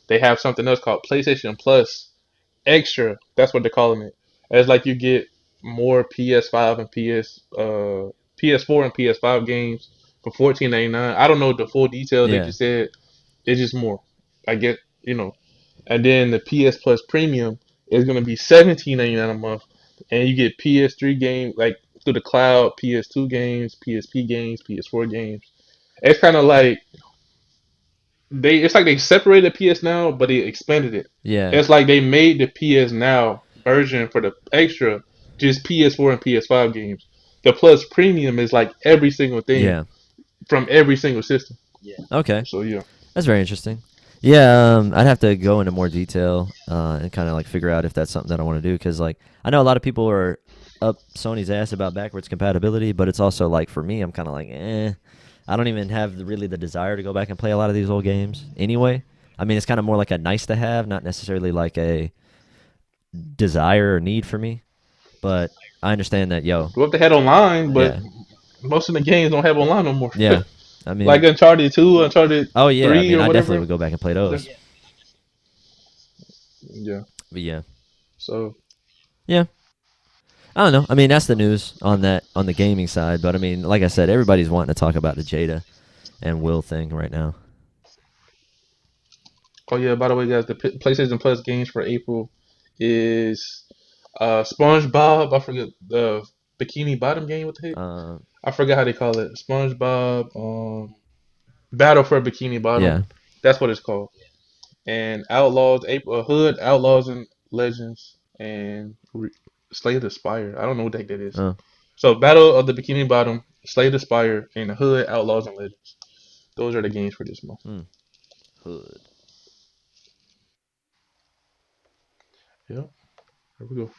S2: They have something else called PlayStation Plus Extra. That's what they're calling it. It's like you get more PS5 and PS4 and PS5 games for 14.99. I don't know the full detail. They
S1: Yeah.
S2: just said it's just more. I get and then the PS Plus Premium is gonna be 17.99 a month, and you get PS3 games like through the cloud, PS2 games, PSP games, PS4 games. It's kind of like it's like they separated PS Now, but they expanded it.
S1: Yeah.
S2: It's like they made the PS Now version for the extra just PS4 and PS5 games. The Plus Premium is like every single thing
S1: Yeah.
S2: from every single system.
S1: Okay.
S2: So yeah.
S1: That's very interesting. Yeah, I'd have to go into more detail and kind of like figure out if that's something that I want to do because like I know a lot of people are up Sony's ass about backwards compatibility, but it's also like for me, I'm kind of like, I don't even have really the desire to go back and play a lot of these old games anyway. I mean, it's kind of more like a nice to have, not necessarily like a desire or need for me. But I understand that, yo,
S2: Well, if they had online, but
S1: yeah,
S2: most of the games don't have online no more.
S1: yeah. I
S2: Like
S1: mean,
S2: Uncharted 2, Uncharted
S1: oh yeah, I
S2: 3,
S1: mean,
S2: or
S1: I definitely
S2: whatever.
S1: would go back and play those.
S2: Yeah.
S1: But yeah,
S2: So
S1: yeah. I don't know. I mean, that's the news on that on the gaming side. But I mean, like I said, everybody's wanting to talk about the Jada and Will thing right now.
S2: Oh yeah, by the way, guys, the PlayStation Plus games for April is SpongeBob. I forget the Bikini Bottom game. What the heck?
S1: Uh,
S2: I forgot how they call it. SpongeBob Battle for Bikini Bottom.
S1: yeah.
S2: That's what it's called. And Outlaws, April Hood, Outlaws and Legends, and Slay the Spire. I don't know what the heck that is.
S1: Uh,
S2: So Battle of the Bikini Bottom, Slay the Spire, and Hood, Outlaws and Legends. Those are the games for this month.
S1: hmm. Hood.
S2: Yep. Here we go.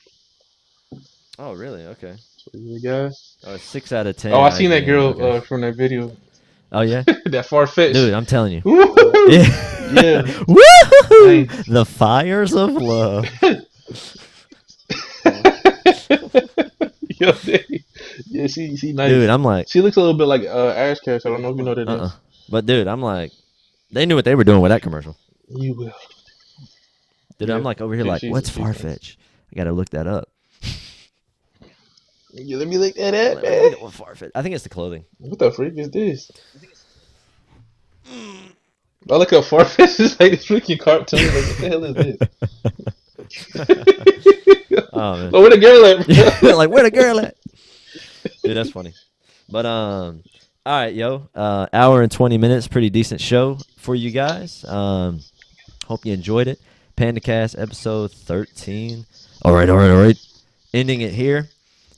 S1: Oh, really? Okay.
S2: So you guys.
S1: Oh, it's 6 out of 10
S2: Oh, I seen that
S1: IGN.
S2: girl
S1: Okay.
S2: from that video.
S1: Oh yeah,
S2: That far
S1: dude,
S2: fetched.
S1: I'm telling you.
S2: Woo-hoo!
S1: Yeah.
S2: Yeah.
S1: Woohoo!
S2: Nice.
S1: The fires of love.
S2: Yo, yeah, she
S1: Dude,
S2: nice.
S1: I'm like,
S2: She looks a little bit like Ash Cash. I don't know if you know what that
S1: uh-uh.
S2: is.
S1: But dude, I'm like, they knew what they were doing with that commercial.
S2: You will.
S1: Dude,
S2: Yeah.
S1: I'm like over here
S2: Yeah,
S1: like, what's
S2: she's nice.
S1: Farfetch? I gotta look that up.
S2: Yeah, let me look at that,
S1: Let me
S2: man.
S1: look at what Farfetch. I think it's the clothing.
S2: What the freak is this? I look up Farfetch. It's like this freaking cartoon. Like, what the hell is this?
S1: Oh man,
S2: But where the girl at, bro?
S1: like where the girl at? Dude, that's funny. But all right, yo, hour and 20 minutes, pretty decent show for you guys. Hope you enjoyed it. Panda Cast episode 13. All right. Ending it here.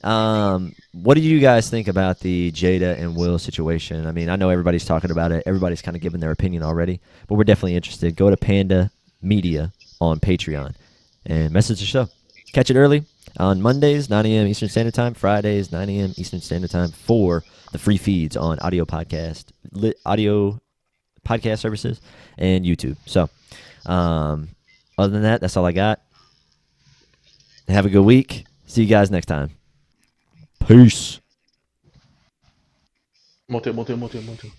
S1: What do you guys think about the Jada and Will situation? I mean, I know everybody's talking about it. Everybody's kind of giving their opinion already, but we're definitely interested. Go to Panda Media on Patreon and message the show. Catch it early on Mondays, 9 a.m. Eastern Standard Time. Fridays, 9 a.m. Eastern Standard Time for the free feeds on audio podcast services and YouTube. So, um, other than that, that's all I got. Have a good week. See you guys next time. Peace.
S2: Monte, monte, monte, monte.